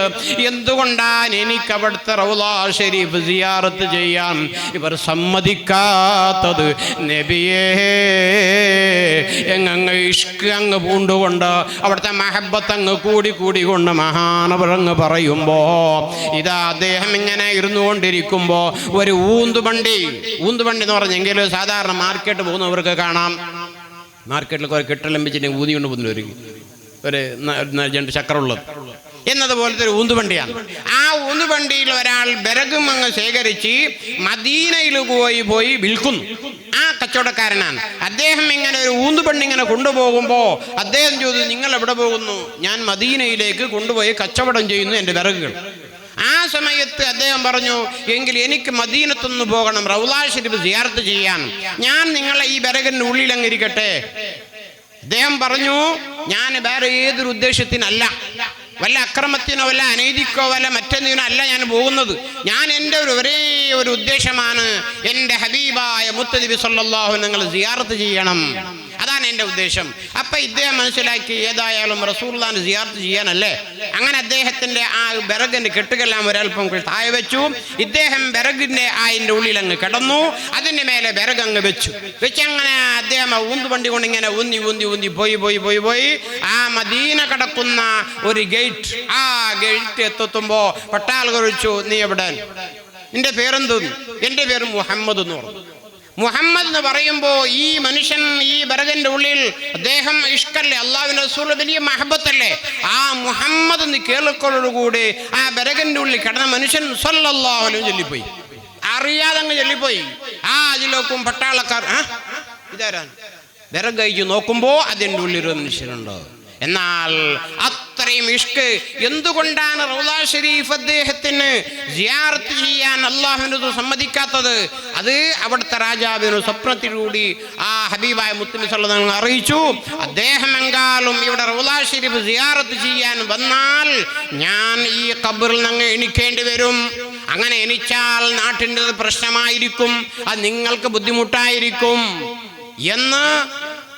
എന്തുകൊണ്ടാണ് എനിക്ക് അവിടുത്തെ റൗള ശരീഫ് സിയാറത്ത് ചെയ്യാൻ ഇവർ സമ്മതിക്കാത്തത്? നബിയേ, അങ്ങ് ഇഷ്ക് അങ്ങ് പൂണ്ടുകൊണ്ട് അവിടുത്തെ മഹബത്ത് അങ്ങ് കൂടിക്കൊണ്ട് മഹാനവറങ്ങ് പറയുമ്പോ ഇതാ അദ്ദേഹം ഇങ്ങനെ ഇരുന്നു കൊണ്ടിരിക്കുമ്പോ ഒരു ഊന്തുവണ്ടി എന്ന് പറഞ്ഞെങ്കിൽ സാധാരണ മാർക്കറ്റ് പോകുന്നവർക്ക് കാണാം, മാർക്കറ്റിൽ കുറെ കെട്ടിലംബിച്ചിട്ട് ഊതിക്കൊണ്ട് പോകുന്നവർ ഒരു 2 ചക്രമുള്ളത് എന്നതുപോലത്തെ ഒരു ഊന്തുവണ്ടിയാണ്. ആ ഊന്തുവണ്ടിയിൽ ഒരാൾ വിറകും അങ്ങ് ശേഖരിച്ച് മദീനയിൽ പോയി വിൽക്കുന്നു. ആ കച്ചവടക്കാരനാണ് അദ്ദേഹം. ഇങ്ങനെ ഒരു ഊന്തുവണ്ടി ഇങ്ങനെ കൊണ്ടുപോകുമ്പോൾ അദ്ദേഹം ചോദിച്ചു, നിങ്ങൾ എവിടെ പോകുന്നു? ഞാൻ മദീനയിലേക്ക് കൊണ്ടുപോയി കച്ചവടം ചെയ്യുന്നു എൻ്റെ വിറകുകൾ. ആ സമയത്ത് അദ്ദേഹം പറഞ്ഞു, എങ്കിൽ എനിക്ക് മദീനത്തൊന്ന് പോകണം, റൗള ശരീഫ് സിയാറത്ത് ചെയ്യാൻ. ഞാൻ നിങ്ങളെ ഈ വിറകിൻ്റെ ഉള്ളിൽ അങ്ങ് ഇരിക്കട്ടെ. അദ്ദേഹം പറഞ്ഞു, ഞാൻ വേറെ ഏതൊരു ഉദ്ദേശത്തിനല്ല, വല്ല അക്രമത്തിനോ വല്ല അനീതിക്കോ വല്ല മറ്റൊന്നിനോ അല്ല ഞാൻ പോകുന്നത്. ഞാൻ എൻ്റെ ഒരേ ഒരു ഉദ്ദേശമാണ്, എൻ്റെ ഹബീബായ മുത്തനബി സല്ലല്ലാഹു അലൈഹി വസല്ലം സിയാറത്ത് ചെയ്യണം, അതാണ് എൻ്റെ ഉദ്ദേശം. അപ്പം ഇദ്ദേഹം മനസ്സിലാക്കി, ഏതായാലും റസൂലുള്ളാഹിനെ സിയാറത്ത് ചെയ്യാനല്ലേ. അങ്ങനെ അദ്ദേഹത്തിൻ്റെ ആ വിറകിൻ്റെ കെട്ടുകളെല്ലാം ഒരൽപ്പം താഴെ വെച്ചു. ഇദ്ദേഹം വിറകിൻ്റെ അതിൻ്റെ ഉള്ളിൽ അങ്ങ് കിടന്നു. അതിൻ്റെ മേലെ വിറക് അങ്ങ് വെച്ചങ്ങനെ അദ്ദേഹം ഊന്തുവണ്ടി കൊണ്ട് ഇങ്ങനെ ഊന്തി പോയി ആ മദീന കടക്കുന്ന ഒരു ഗേറ്റ്, ആ ഗേറ്റ് എത്തുമ്പോ പട്ടാളക്കാർ ചോദിച്ചു, നീ എവിടെ? നിന്റെ പേരെന്തു? എൻ്റെ പേര് മുഹമ്മദ് എന്ന് പറഞ്ഞു. മുഹമ്മദ് എന്ന് പറയുമ്പോൾ ഈ മനുഷ്യൻ ഈ വിറകിൻ്റെ ഉള്ളിൽ അദ്ദേഹം ഇഷ്കല്ലേ, അള്ളാഹുവിൻ്റെ റസൂൽ വലിയ മഹബത്തല്ലേ. ആ മുഹമ്മദ് എന്ന് കേൾക്കലോടുകൂടി ആ വിറകിൻ്റെ ഉള്ളിൽ കിടന്ന മനുഷ്യൻ സല്ലല്ലാഹു അലൈഹി വസല്ലം ചൊല്ലിപ്പോയി, അറിയാതെ അങ്ങ് ചൊല്ലിപ്പോയി. ആ അതിലേക്കും പട്ടാളക്കാർ ഇതാരാണ് വിറക് കഴിച്ചു നോക്കുമ്പോൾ അതിൻ്റെ ഉള്ളിൽ ഒരു മനുഷ്യനുണ്ടോ. എന്നാൽ അത്രയും ഇഷ്ക് എന്തുകൊണ്ടാണ് റൗള ശരീഫ് അദ്ദേഹത്തിന് സിയാറത്ത് ചെയ്യാൻ അല്ലാഹുവിനെ സമ്മതിക്കാത്തത്? അത് അവിടുത്തെ രാജാവിന് സ്വപ്നത്തിലൂടെ ആ ഹബീബായ മുത്തുനബി സല്ലല്ലാഹു അലൈഹി വസല്ലം അറിയിച്ചു, അദ്ദേഹം എങ്കാലും ഇവിടെ റൗള ശരീഫ് സിയാറത്ത് ചെയ്യാൻ വന്നാൽ ഞാൻ ഈ ഖബറിൽ നിന്ന് എണിക്കേണ്ടി വരും. അങ്ങനെ എണിച്ചാൽ നാട്ടിൻ്റെ പ്രശ്നമായിരിക്കും, അത് നിങ്ങൾക്ക് ബുദ്ധിമുട്ടായിരിക്കും എന്ന്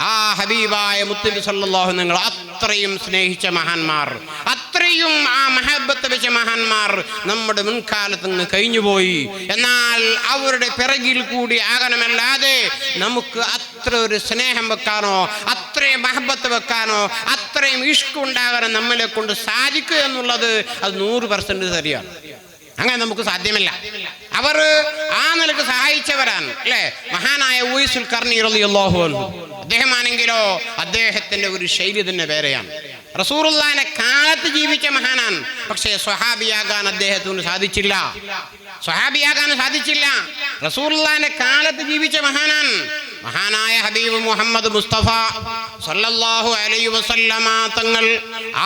ആ ഹബീബായ മുത്തുനബി സല്ലല്ലാഹു അലൈഹി വസല്ലം അത്രയും സ്നേഹിച്ച മഹാന്മാർ, അത്രയും ആ മഹബത്ത് വെച്ച മഹാന്മാർ നമ്മുടെ മുൻകാലത്ത് നിന്ന് കഴിഞ്ഞുപോയി. എന്നാൽ അവരുടെ പിറകിൽ കൂടി ആകണമല്ലാതെ നമുക്ക് അത്ര ഒരു സ്നേഹം വെക്കാനോ അത്രയും മഹബത്ത് വെക്കാനോ അത്രയും ഇഷ്ക് ഉണ്ടാകാനോ നമ്മളെ കൊണ്ട് സാധിക്കുക എന്നുള്ളത് അത് 100% ശരിയാണ്. അങ്ങനെ നമുക്ക് സാധ്യമല്ല. അവർ ആ നിലക്ക് സഹായിച്ചവരാണ് അല്ലേ. മഹാനായ ഉവൈസുൽ ഖർനി റളിയല്ലാഹു അൻഹു അദ്ദേഹമാണെങ്കിലോ അദ്ദേഹത്തിന്റെ ഒരു ശൈലി തന്നെ വേറെയാണ്. റസൂലുള്ളാഹിന്റെ കാലത്ത് ജീവിച്ച മഹാനാണ്. പക്ഷേ സ്വഹാബിയാകാൻ അദ്ദേഹത്തിന് സാധിച്ചില്ല. റസൂലുള്ളാഹിന്റെ കാലത്ത് ജീവിച്ച മഹാനാണ്. മഹാനായ ഹബീബ് മുഹമ്മദ് മുസ്തഫ സല്ലല്ലാഹു അലൈഹി വസല്ലമ തങ്ങൾ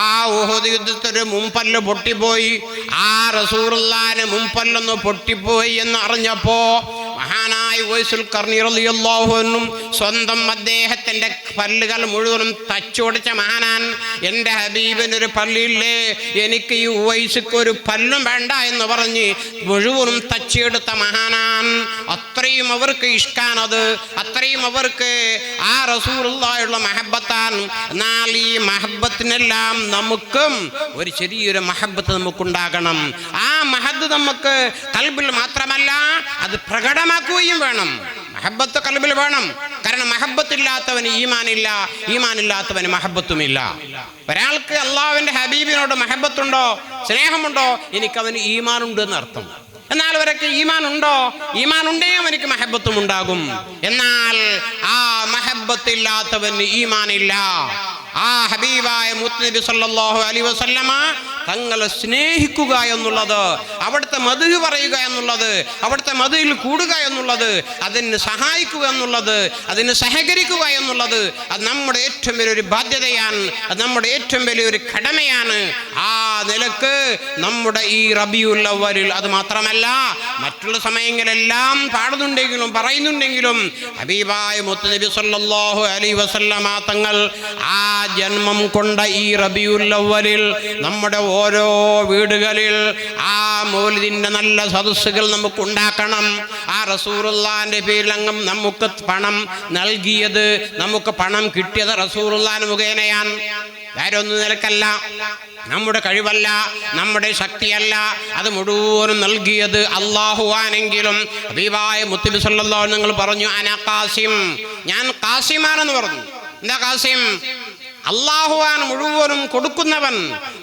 ആ ഉഹദ് യുദ്ധത്തിന് മുമ്പല്ല് പൊട്ടിപ്പോയി. ആ റസൂലുള്ളാഹിന്റെ മുമ്പല്ലൊന്ന് പൊട്ടിപ്പോയി എന്ന് അറിഞ്ഞപ്പോ മഹാനായ ഉവൈസുൽ ഖർനി റളിയല്ലാഹു അൻഹു സ്വന്തം അദ്ദേഹത്തിന്റെ പല്ലുകൾ മുഴുവനും തച്ചുടച്ച മഹാനാൻ. എൻ്റെ ഹബീബിനൊരു പല്ലില്ലേ, എനിക്ക് ഈ ഉവൈസിക്ക് ഒരു പല്ലും വേണ്ട എന്ന് പറഞ്ഞ് മുഴുവനും തച്ചെടുത്ത മഹാനാൻ. അത്രയും അവർക്ക് ഇഷ്കാനത്, അത്രയും അവർക്ക് ആ റസൂലുള്ളാഹിയുള്ള മഹബത്താൻ. എന്നാൽ ഈ മഹബത്തിനെല്ലാം നമുക്കും ഒരു ചെറിയൊരു മഹബത്ത് നമുക്കുണ്ടാകണം. ആ മഹബത്ത് നമുക്ക് കൽബിൽ മാത്രമല്ല അത് പ്രകടമാക്കുകയും വേണം. മഹബത്ത് കൽബിൽ വേണം. കാരണം മഹബത്തില്ലാത്തവന് ഈമാനില്ല, ഈമാനില്ലാത്തവന് മഹബത്തുമില്ല. ഒരാൾക്ക് അള്ളാഹുവിന്റെ ഹബീബിനോട് മഹബത്തുണ്ടോ, സ്നേഹമുണ്ടോ, എനിക്കവന് ഈമാനുണ്ട് എന്നർത്ഥം. എന്നാൽ അവരൊക്കെ ഈമാൻ ഉണ്ടോ, ഈമാൻ ഉണ്ടേ അവനിക്ക് മഹബത്തും ഉണ്ടാകും. എന്നാൽ ആ മഹബത്തില്ലാത്തവന് ഈമാനില്ല. ആ ഹബീബായ മുത്തുനബി സല്ലല്ലാഹു അലൈഹി വസല്ലമ തങ്ങളെ സ്നേഹിക്കുക എന്നുള്ളത്, അവിടുത്തെ മദ്ഹ് പറയുക എന്നുള്ളത്, അവിടുത്തെ മദ്ഹിൽ കൂടുക എന്നുള്ളത്, അതിന് സഹായിക്കുക എന്നുള്ളത്, അതിന് സഹകരിക്കുക എന്നുള്ളത് അത് നമ്മുടെ ഏറ്റവും വലിയൊരു ബാധ്യതയാണ്. അത് നമ്മുടെ ഏറ്റവും വലിയൊരു കടമയാണ്. ആ നിലക്ക് നമ്മുടെ ഈ റബീഉൽ അവ്വലിൽ അത് മാത്രമല്ല മറ്റുള്ള സമയങ്ങളെല്ലാം പാടുന്നുണ്ടെങ്കിലും പറയുന്നുണ്ടെങ്കിലും ഹബീബായ മുത്തുനബി സല്ലല്ലാഹു അലൈഹി വസല്ലമ തങ്ങൾ ആ ജന്മം കൊണ്ട ഈ റബീഉൽ അവ്വലിൽ നമ്മുടെ ഓരോ വീടുകളിൽ ആ മൗലിദിന്റെ നല്ല സദസ്സുകൾ നമുക്ക് ഉണ്ടാക്കണം. ആ റസൂലുള്ളാഹിന്റെ പേരിൽ അങ്ങ് നമുക്ക് പണം നൽകിയത്, നമുക്ക് പണം കിട്ടിയത് റസൂലുള്ളാഹി മുഖേനയാണ്. വേറൊന്നും നിലക്കല്ല, നമ്മുടെ കഴിവല്ല, നമ്മുടെ ശക്തിയല്ല. അത് മുഴുവനും നൽകിയത് അല്ലാഹു ആണെങ്കിലും ഹബീബായ മുത്തുനബി സല്ലല്ലാഹു അലൈഹി വസല്ലം പറഞ്ഞു അന ഖാസിം, ഞാൻ ഖാസിമാണെന്ന് പറഞ്ഞു. എന്താ ഖാസിം? അള്ളാഹുവാണ് മുഴുവനും കൊടുക്കുന്നവൻ.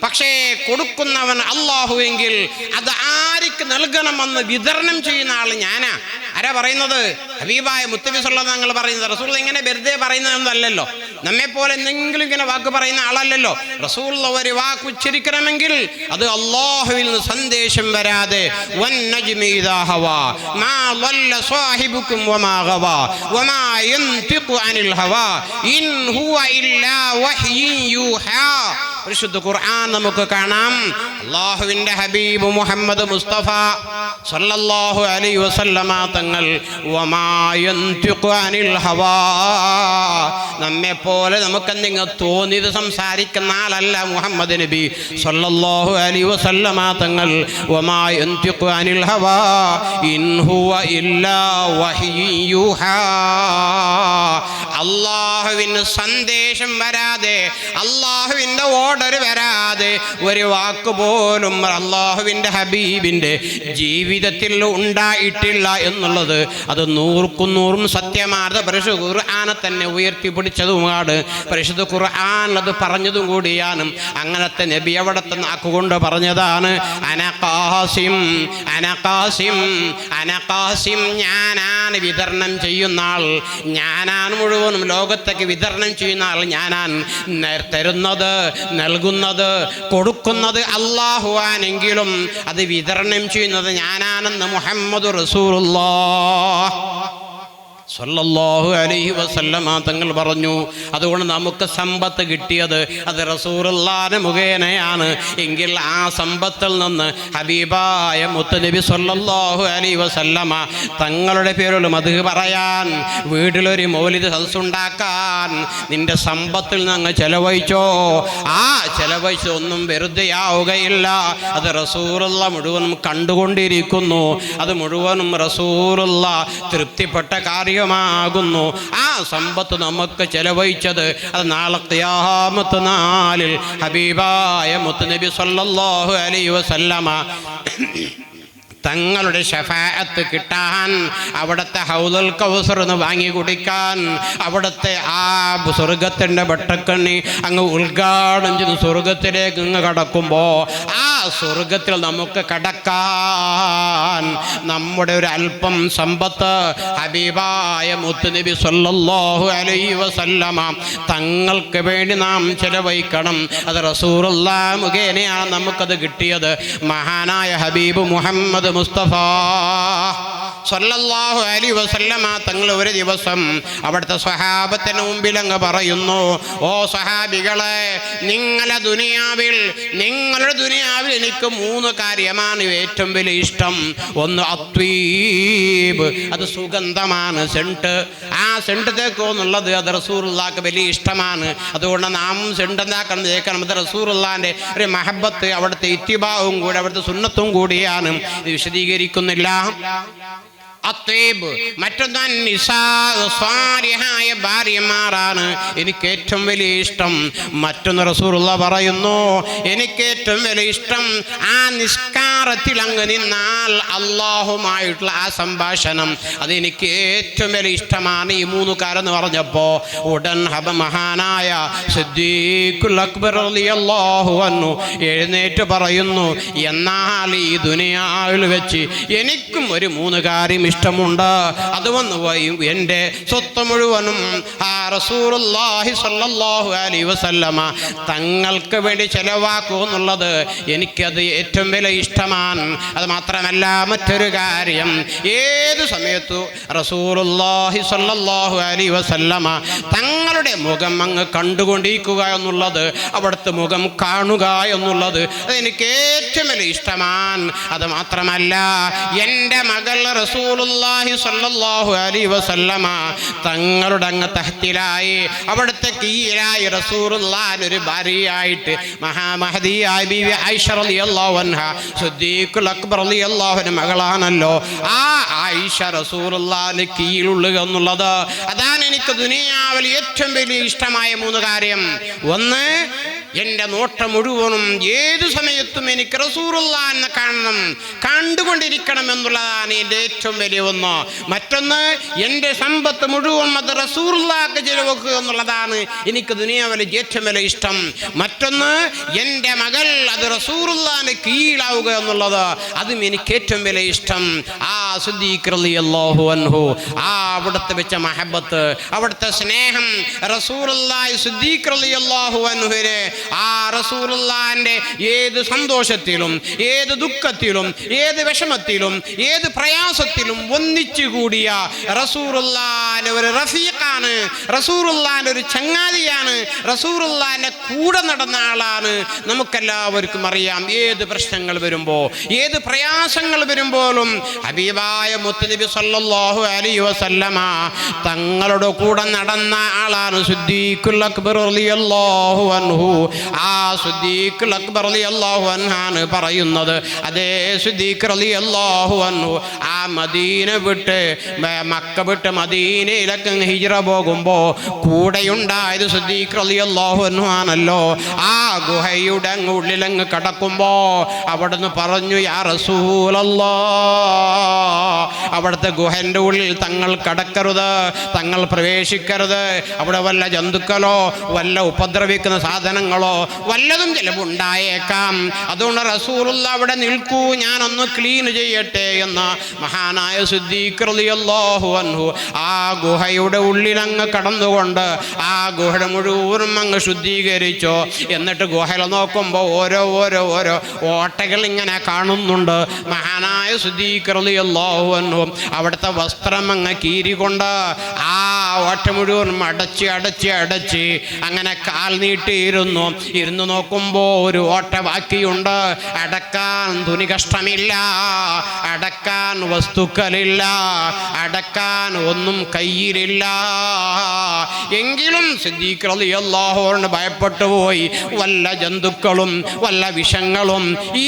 പക്ഷേ കൊടുക്കുന്നവൻ അള്ളാഹു എങ്കിൽ അത് ആർക്ക് നൽകണമെന്ന് വിതരണം ചെയ്യുന്ന ആൾ ഞാനാ. ആരാ പറയുന്നത്? ഹബീബായ മുത്തുനബി സല്ലല്ലാഹു അലൈഹി വസല്ലം പറയുന്നത്. റസൂൽ ഇങ്ങനെ വെറുതെ പറയുന്നതൊന്നല്ലല്ലോ, നമ്മെപ്പോലെ എന്തെങ്കിലും ഇങ്ങനെ വാക്ക് പറയുന്ന ആളല്ലല്ലോ. റസൂൽ ഒരു വാക്ക് ഉച്ചരിക്കണമെങ്കിൽ അത് അള്ളാഹുവിൽ നിന്ന് സന്ദേശം വരാതെ വന്നജ്മി ഇദാ ഹവാ മാ ളല്ല സാഹിബുക്കും വമാ ഗവാ വമാ യൻതിഖു അനിൽ ഹവാ ഇൻ ഹുവ ഇല്ലാ വഹ്യൻ യൂഹാ. പരിശുദ്ധ ഖുർആൻ നമുക്ക് കാണാം. അല്ലാഹുവിൻ്റെ ഹബീബ് മുഹമ്മദ് മുസ്തഫ സല്ലല്ലാഹു അലൈഹി വസല്ലമ തങ്ങൾ വമാ യൻതിഖു അനിൽ ഹവാ, നമ്മെപ്പോലെ നമുക്കെന്തെങ്കിലും തോന്നിയത് സംസാരിക്കുന്ന ആളല്ല മുഹമ്മദ് നബി സല്ലല്ലാഹു അലൈഹി വസല്ലമ തങ്ങൾ. വമാ യൻതിഖു അനിൽ ഹവാ ഇൻ ഹുവ ഇല്ലാ വഹ്യൻ യൂഹാ. അള്ളാഹുവിന് സന്ദേശം വരാതെ, അള്ളാഹുവിൻ്റെ ഓർഡർ വരാതെ ഒരു വാക്ക് പോലും അള്ളാഹുവിൻ്റെ ഹബീബിൻ്റെ ജീവിതത്തിൽ ഉണ്ടായിട്ടില്ല എന്നുള്ളത് അത് നൂറും സത്യമാണ്. പരിശുദ്ധ ഖുർആനെ തന്നെ ഉയർത്തിപ്പിടിച്ചതുമാണ്. പരിശുദ്ധ ഖുർആൻ അത് പറഞ്ഞതും കൂടിയാണ്. അങ്ങനത്തെ നബി അവിടുത്തെ നാക്കുകൊണ്ട് പറഞ്ഞതാണ് അന ഖാസിം, അന ഖാസിം, അന ഖാസിം, ഞാനാണ് വിതരണം ചെയ്യുന്ന ആൾ, ഞാനാണ് മുഴുവനും ലോകത്തേക്ക് വിതരണം ചെയ്യുന്ന ആൾ ഞാനാണ്. തരുന്നത്, നൽകുന്നത്, കൊടുക്കുന്നത് അല്ലാഹു ആണെങ്കിലും അത് വിതരണം ചെയ്യുന്നത് ഞാനാണെന്ന് മുഹമ്മദ് റസൂലുള്ളാഹ് സല്ലല്ലാഹു അലൈഹി വസല്ലമ തങ്ങൾ പറഞ്ഞു. അതുകൊണ്ട് നമുക്ക് സമ്പത്ത് കിട്ടിയത് അത് റസൂലുള്ളാഹിന്റെ മുഖേനയാണ്. എങ്കിൽ ആ സമ്പത്തിൽ നിന്ന് ഹബീബായ മുത്തുനബി സല്ലല്ലാഹു അലൈഹി വസല്ലമ തങ്ങളുടെ പേരിൽ മദ്ഹ് പറയാൻ, വീട്ടിലൊരു മൗലിദ് സദസ്സുണ്ടാക്കാൻ നിന്റെ സമ്പത്തിൽ നിന്ന് അങ്ങ് ചെലവഴിച്ചോ. ആ ചെലവഴിച്ചൊന്നും വെറുതെയാവുകയില്ല. അത് റസൂലുള്ളാഹ് മുഴുവനും കണ്ടുകൊണ്ടിരിക്കുന്നു. അത് മുഴുവനും റസൂലുള്ളാഹ് തൃപ്തിപ്പെട്ട കാര്യം ാകുന്നു. ആ സമ്പത്ത് നമുക്ക് ചെലവഴിച്ചത് അത് നാളെ ഖിയാമത്ത് നാളിൽ ഹബീബായ മുത്തുനബി സല്ലല്ലാഹു അലൈഹി വസല്ലമ തങ്ങളുടെ ശഫാഅത്ത് കിട്ടാൻ, അവിടുത്തെ ഹൗദുൽ കൗസർ എന്ന് വാങ്ങി കുടിക്കാൻ, അവിടുത്തെ ആ സ്വർഗത്തിൻ്റെ വെട്ടക്കണ്ണി അങ്ങ് ഉദ്ഘാടനം ചെയ്ത് സ്വർഗത്തിലേക്ക് ഇങ്ങ് കടക്കുമ്പോൾ ആ സ്വർഗത്തിൽ നമുക്ക് കടക്കാൻ നമ്മുടെ ഒരു അല്പം സമ്പത്ത് ഹബീബായ മുത്തുനബി സല്ലല്ലാഹു അലൈഹി വസല്ലമ തങ്ങൾക്ക് വേണ്ടി നാം ചെലവഴിക്കണം. അത് റസൂലുള്ളാഹി മുഖേനയാണ് നമുക്കത് കിട്ടിയത്. മഹാനായ ഹബീബ് മുഹമ്മദ് മുസ്തഫ സല്ലല്ലാഹു അലൈഹി വസല്ലമ തങ്ങൾ ഒരു ദിവസം അവിടുത്തെ സ്വഹാബത്തിന് മുമ്പിൽ അങ്ങ് പറയുന്നു, ഓ സ്വഹാബികളെ, നിങ്ങളുടെ ദുനിയാവിൽ എനിക്ക് 3 കാര്യമാണ് ഏറ്റവും വലിയ ഇഷ്ടം. ഒന്ന് അത്വീബ്, അത് സുഗന്ധമാണ്, സെന്റ്. ആ സെന്റ് തേക്കുന്നുള്ളത് അത് റസൂലുള്ളാഹിക്ക് വലിയ ഇഷ്ടമാണ്. അതുകൊണ്ട് നാം സെന്റ് എന്താക്കണം, തേക്കണം. അത് റസൂലുള്ളാഹിന്റെ ഒരു മഹബത്ത്, അവിടുത്തെ ഇത്തിബാവും കൂടി അവിടുത്തെ സുന്നത്തും കൂടിയാണ്. ഇത് വിശദീകരിക്കുന്നില്ല. അത്വീബ്. മറ്റൊന്നാൻ നിസാഹായ ഭാര്യമാരാണ് എനിക്ക് ഏറ്റവും വലിയ ഇഷ്ടം. മറ്റൊന്ന് റസൂലുള്ളാഹി പറയുന്നു, എനിക്ക് ഏറ്റവും വലിയ ഇഷ്ടം ആ നിസ്കാരത്തിൽ അങ്ങ് നിന്നാൽ അള്ളാഹുമായിട്ടുള്ള ആ സംഭാഷണം, അതെനിക്ക് ഏറ്റവും വലിയ ഇഷ്ടമാണ്. ഈ 3 കാര്യം എന്ന് പറഞ്ഞപ്പോൾ ഉടൻ മഹാനായ സിദ്ദീഖുൽ അക്ബർ റളിയല്ലാഹു അൻഹു എഴുന്നേറ്റ് പറയുന്നു, എന്നാൽ ഈ ദുനിയാവിൽ വെച്ച് എനിക്കും ഒരു 3 കാര്യം ഇഷ്ടമുണ്ട്. അത് വന്നു എൻ്റെ സ്വത്ത് മുഴുവനും ആ റസൂലുള്ളാഹി സ്വല്ലല്ലാഹു അലൈഹി വസല്ലമ തങ്ങൾക്ക് വേണ്ടി ചെലവാക്കുക എന്നുള്ളത് എനിക്കത് ഏറ്റവും വലിയ ഇഷ്ടമാണ്. അത് മാത്രമല്ല, മറ്റൊരു കാര്യം, ഏത് സമയത്തു റസൂലുള്ളാഹി സ്വല്ലല്ലാഹു അലൈഹി വസല്ലമ തങ്ങളുടെ മുഖം അങ്ങ് കണ്ടുകൊണ്ടിരിക്കുക എന്നുള്ളത്, അവിടുത്തെ മുഖം കാണുക എന്നുള്ളത് അതെനിക്ക് ഏറ്റവും വലിയ ഇഷ്ടമാണ്. അത് മാത്രമല്ല, എൻ്റെ മകൾ റസൂലുള്ളാഹി സ്വല്ലല്ലാഹു അലൈഹി വസല്ലമ തങ്ങളുടെ അങ്ങ് തഹ്തിലായി, അവിടുത്തെ കീഴിലായി റസൂലുള്ളാഹിന്റെ ഒരു ഭാര്യയായിട്ട് മഹാമഹദിയായ ബീവി ആയിഷ റളിയല്ലാഹു അൻഹ സിദ്ദീഖുൽ അക്ബർ റളിയല്ലാഹു അൻഹു മകളാണല്ലോ. ആ ആയിഷ റസൂലുള്ളാഹിന്റെ കീഴിലുള്ള എന്നുള്ളത്, അതാണ് എനിക്ക് ദുനിയാവിൽ ഏറ്റവും വലിയ ഇഷ്ടമായ 3 കാര്യം. ഒന്ന്, എൻ്റെ നോട്ടം മുഴുവനും ഏതു സമയത്തും എനിക്ക് റസൂലുള്ളാഹിനെ കാണണം, കണ്ടുകൊണ്ടിരിക്കണം എന്നുള്ളതാണ് എൻ്റെ ഏറ്റവും വലിയ ഒന്ന്. മറ്റൊന്ന്, എൻ്റെ സമ്പത്ത് മുഴുവൻ അത് റസൂലുള്ളാഹിക്ക് ചെലവക്കുക എന്നുള്ളതാണ് എനിക്ക് ദുനിയാവിലെ ഏറ്റവും വലിയ ഇഷ്ടം. മറ്റൊന്ന്, എൻ്റെ മകൾ അത് റസൂലുള്ളാഹിന്റെ കീഴിലാവുക എന്നുള്ളത്, അതും എനിക്ക് ഏറ്റവും വലിയ ഇഷ്ടം. ആ സിദ്ദീഖ് റളിയല്ലാഹു അൻഹു ആ അവിടുത്തെ വെച്ച മഹബത്ത്, അവിടുത്തെ സ്നേഹം റസൂലുള്ളാഹി സിദ്ദീഖ് റളിയല്ലാഹു അൻഹുവിനെ ആ റസൂലുള്ളാഹിന്റെ ഏത് സന്തോഷത്തിലും ഏത് ദുഃഖത്തിലും ഏത് വിഷമത്തിലും ഏത് പ്രയാസത്തിലും ഒന്നിച്ചു കൂടിയ റസൂലുള്ളാഹിന്റെ ഒരു റഫീഖാണ്, റസൂലുള്ളാഹിന്റെ ഒരു ചങ്ങാതിയാണ്, റസൂലുള്ളാഹിന്റെ കൂടെ നടന്ന ആളാണ്. നമുക്കെല്ലാവർക്കും അറിയാം, ഏത് പ്രശ്നങ്ങൾ വരുമ്പോൾ ഏത് പ്രയാസങ്ങൾ വരുമ്പോഴും ഹബീബായ മുത്തുനബി സല്ലല്ലാഹു അലൈഹി വസല്ലമ തങ്ങളുടെ കൂടെ നടന്ന ആളാണ് സിദ്ദീഖുൽ അക്ബർ റളിയല്ലാഹു അൻഹു. ആ സിദ്ദീഖുൽ അക്ബർ റളിയല്ലാഹു അൻഹാണ് പറയുന്നത്, അതേ സിദ്ദീഖ് റളിയല്ലാഹു അൻഹു ആ മദീന വിട്ട് മക്ക വിട്ട് മദീനയിലേക്ക് ഹിജ്റ പോകുമ്പോൾ കൂടെയുണ്ടായത് സിദ്ദീഖ് റളിയല്ലാഹു അൻഹു ആണല്ലോ. ആ ഗുഹയുടെ അങ്ങ് ഉള്ളിലങ്ങ് കടക്കുമ്പോൾ അവിടുന്ന് പറഞ്ഞു, യാ റസൂലല്ലാഹ്, അവിടുത്തെ ഗുഹൻ്റെ ഉള്ളിൽ തങ്ങൾ കടക്കരുത്, തങ്ങൾ പ്രവേശിക്കരുത്. അവിടെ വല്ല ജന്തുക്കളോ വല്ല ഉപദ്രവിക്കുന്ന സാധനങ്ങളോ വല്ലതും ചിലപ്പോൾ ഉണ്ടായേക്കാം. അതുകൊണ്ട് റസൂലുള്ളാഹി അവിടെ നിൽക്കൂ, ഞാനൊന്ന് ക്ലീൻ ചെയ്യട്ടെ എന്ന് മഹാനായ സിദ്ദീഖ് റളിയല്ലാഹു അൻഹു ആ ഗുഹയുടെ ഉള്ളിലങ്ങ് കടന്നുകൊണ്ട് ആ ഗുഹയുടെ മുഴുവനും അങ്ങ് ശുദ്ധീകരിച്ചു. എന്നിട്ട് ഗുഹയിൽ നോക്കുമ്പോൾ ഓരോ ഓട്ടകൾ ഇങ്ങനെ കാണുന്നുണ്ട്. മഹാനായ സിദ്ദീഖ് റളിയല്ലാഹു അൻഹു അവിടുത്തെ വസ്ത്രം അങ്ങ് കീറിക്കൊണ്ട് ആ ഓട്ട മുഴുവൻ അടച്ച് അങ്ങനെ കാൽ നീട്ടിയിരുന്നു. ഇരുന്ന് നോക്കുമ്പോൾ ഒരു ഓട്ട ബാക്കിയുണ്ട്. അടക്കാൻ തുണി കഷ്ടമില്ല, അടക്കാൻ വസ്തുക്കളില്ല, അടക്കാൻ ഒന്നും കയ്യിലില്ല. എങ്കിലും സിദ്ദീഖ് റളിയല്ലാഹു അൻഹു ഭയപ്പെട്ടു പോയി. വല്ല ജന്തുക്കളും വല്ല വിഷങ്ങളും ഈ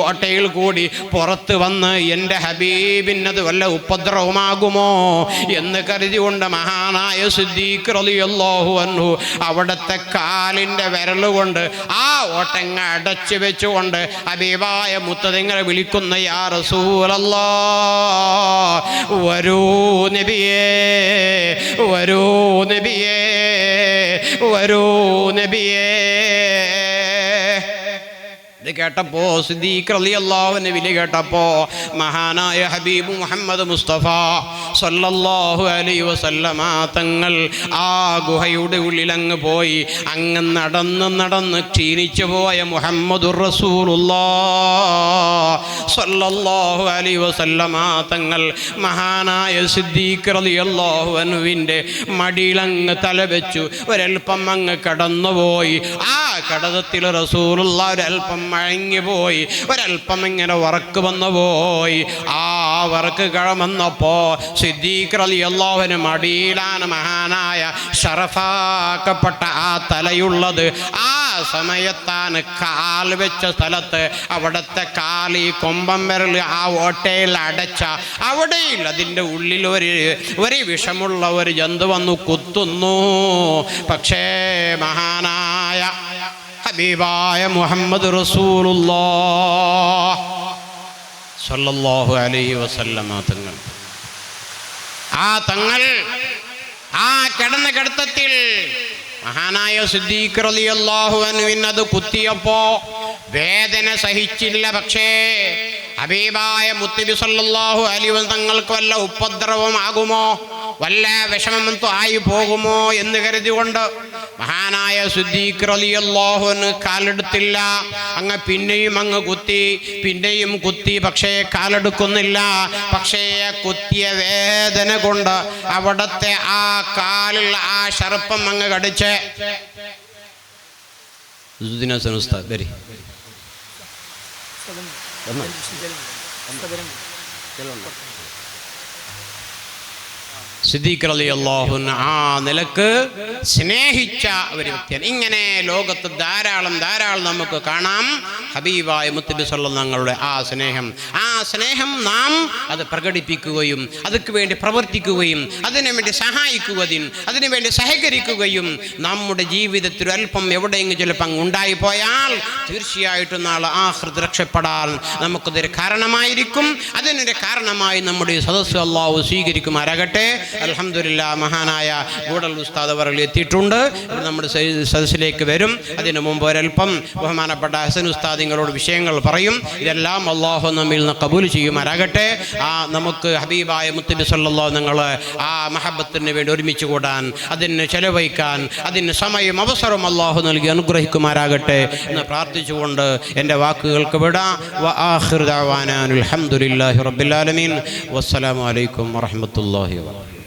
ഓട്ടയിൽ കൂടി പുറത്ത് വന്ന് എൻ്റെ ഹബീബിനത് വല്ല ഉപദ്രവമാകുമോ എന്ന് കരുതികൊണ്ട് മഹാനായ സിദ്ദീഖ് റളിയല്ലാഹു അൻഹു അവിടുത്തെ കാലിൻ്റെ വിരലുകൊണ്ട് ആ ഓട്ടങ്ങ അടച്ചു വെച്ചുകൊണ്ട് ഹബീബായ മുത്തതിങ്ങളെ വിളിക്കുന്ന യാ റസൂലല്ലാഹ്, വരൂ നബിയേ, വരൂ നബിയേ, വരൂ നബിയേ. ഇത് കേട്ടപ്പോ സിദ്ദീഖ് റളിയല്ലാഹു അൻഹു വിളി കേട്ടപ്പോ മഹാനായ ഹബീബ് മുഹമ്മദ് മുസ്തഫ സല്ലല്ലാഹു അലൈഹി വസല്ലമ തങ്ങൾ ആ ഗുഹയുടെ ഉള്ളിലങ്ങ് പോയി. അങ്ങ് നടന്ന് നടന്ന് ക്ഷീണിച്ചു പോയ മുഹമ്മദുർ റസൂലുള്ളാഹ് സല്ലല്ലാഹു അലൈഹി വസല്ലമ തങ്ങൾ മഹാനായ സിദ്ദീഖ് റളിയല്ലാഹു അൻഹുവിൻ്റെ മടിയിലങ്ങ് തലവെച്ചു ഒരൽപ്പം അങ്ങ് കടന്നുപോയി. ആ കടതത്തിൽ റസൂലുള്ളാഹ് ഒരൽപ്പം മയങ്ങിപ്പോയി, ഒരൽപ്പം ഇങ്ങനെ വറക്ക് വന്നു പോയി. ആ വറക്ക് വന്നപ്പോ സിദ്ദീഖ് റളിയല്ലാഹു അൻഹു മടിയിലാണ് മഹാനായ ഷറഫാക്കപ്പെട്ട ആ തലയുള്ളത്. ആ സമയത്താണ് കാൽ വെച്ച സ്ഥലത്ത് അവിടുത്തെ കാലി കൊമ്പം വിരൽ ആ ഓട്ടയിൽ അടച്ച അവിടെയിൽ അതിൻ്റെ ഉള്ളിൽ ഒരു വിഷമുള്ള ഒരു ജന്തു വന്നു കുത്തുന്നു. പക്ഷേ മഹാനായ ഹബീബായ മുഹമ്മദ് റസൂലുള്ളാഹ് സല്ലല്ലാഹു അലൈഹി വസല്ലമ തങ്ങൾ ആ കിടന്ന കിടത്തത്തിൽ മഹാനായ സിദ്ദീഖ് റളിയല്ലാഹു അൻഹുവിന് അത് കുത്തിയപ്പോ വേദന സഹിച്ചില്ല. പക്ഷേ ഹബീബായ മുത്തനബി സല്ലല്ലാഹു അലൈഹി വസല്ലം തങ്ങൾക്ക് വല്ല ഉപദ്രവമാകുമോ, വല്ല വിഷമമോ ആയി പോകുമോ എന്ന് കരുതികൊണ്ട് മഹാനായ സിദ്ദീഖ് റളിയല്ലാഹു അൻഹു കാലെടുത്തില്ല. അങ്ങ് പിന്നെയും അങ്ങ് കുത്തി, പിന്നെയും കുത്തി, പക്ഷേ കാലെടുക്കുന്നില്ല. പക്ഷേ കുത്തിയ വേദന കൊണ്ട് അവിടത്തെ ആ കാലിൽ ആ ഷർപ്പം അങ്ങ് കടിച്ച് സിദ്ദീഖ് റളിയല്ലാഹു അൻഹു ആ നിലക്ക് സ്നേഹിച്ച ഒരു വ്യക്തിയാണ്. ഇങ്ങനെ ലോകത്ത് ധാരാളം നമുക്ക് കാണാം. ഹബീബായ മുത്തനബി സല്ലല്ലാഹു തങ്ങളുടെ ആ സ്നേഹം നാം അത് പ്രകടിപ്പിക്കുകയും അതിനു വേണ്ടി പ്രവർത്തിക്കുകയും അതിനു വേണ്ടി സഹായിക്കുകയും അതിനു വേണ്ടി സഹകരിക്കുകയും നമ്മുടെ ജീവിതത്തിൽ അല്പം എവിടെയെങ്കിലും ചിലപ്പോൾ ഉണ്ടായിപ്പോയാൽ തീർച്ചയായിട്ടും നാളെ ആഖിറത്തിൽ രക്ഷപ്പെടാൻ നമുക്കതൊരു കാരണമായിരിക്കും. അതിനൊരു കാരണമായി നമ്മുടെ സദസ്സ് അല്ലാഹു സ്വീകരിക്കുമാറാകട്ടെ. അൽഹംദുലില്ലാഹ്, മഹാനായ ഗൂഡൽ ഉസ്താദ് അവർ എത്തിയിട്ടുണ്ട്. നമ്മുടെ സദസ്സിലേക്ക് വരും. അതിനു മുമ്പ് ഒരൽപ്പം ബഹുമാനപ്പെട്ട ഹസൻ ഉസ്താദിങ്ങളോട് വിഷയങ്ങൾ പറയും. ഇതെല്ലാം അള്ളാഹു നമ്മിൽ നിന്ന് കബൂൽ ചെയ്യുമാറാകട്ടെ. നമുക്ക് ഹബീബായ മുത്തനബി സല്ലല്ലാഹു നിങ്ങൾ ആ മഹബത്തിന് വേണ്ടി ഒരുമിച്ച് കൂടാൻ, അതിന് ചെലവഴിക്കാൻ, അതിന് സമയം അവസരം അള്ളാഹു നൽകി അനുഗ്രഹിക്കുമാറാകട്ടെ എന്ന് പ്രാർത്ഥിച്ചുകൊണ്ട് എൻ്റെ വാക്കുകൾക്ക് വിടാം. വആഖിറു ദഅവാനാ അൽഹംദുലില്ലാഹി റബ്ബിൽ ആലമീൻ. വസ്സലാമു അലൈക്കും വറഹ്മത്തുള്ളാഹി വബറകാതുഹു.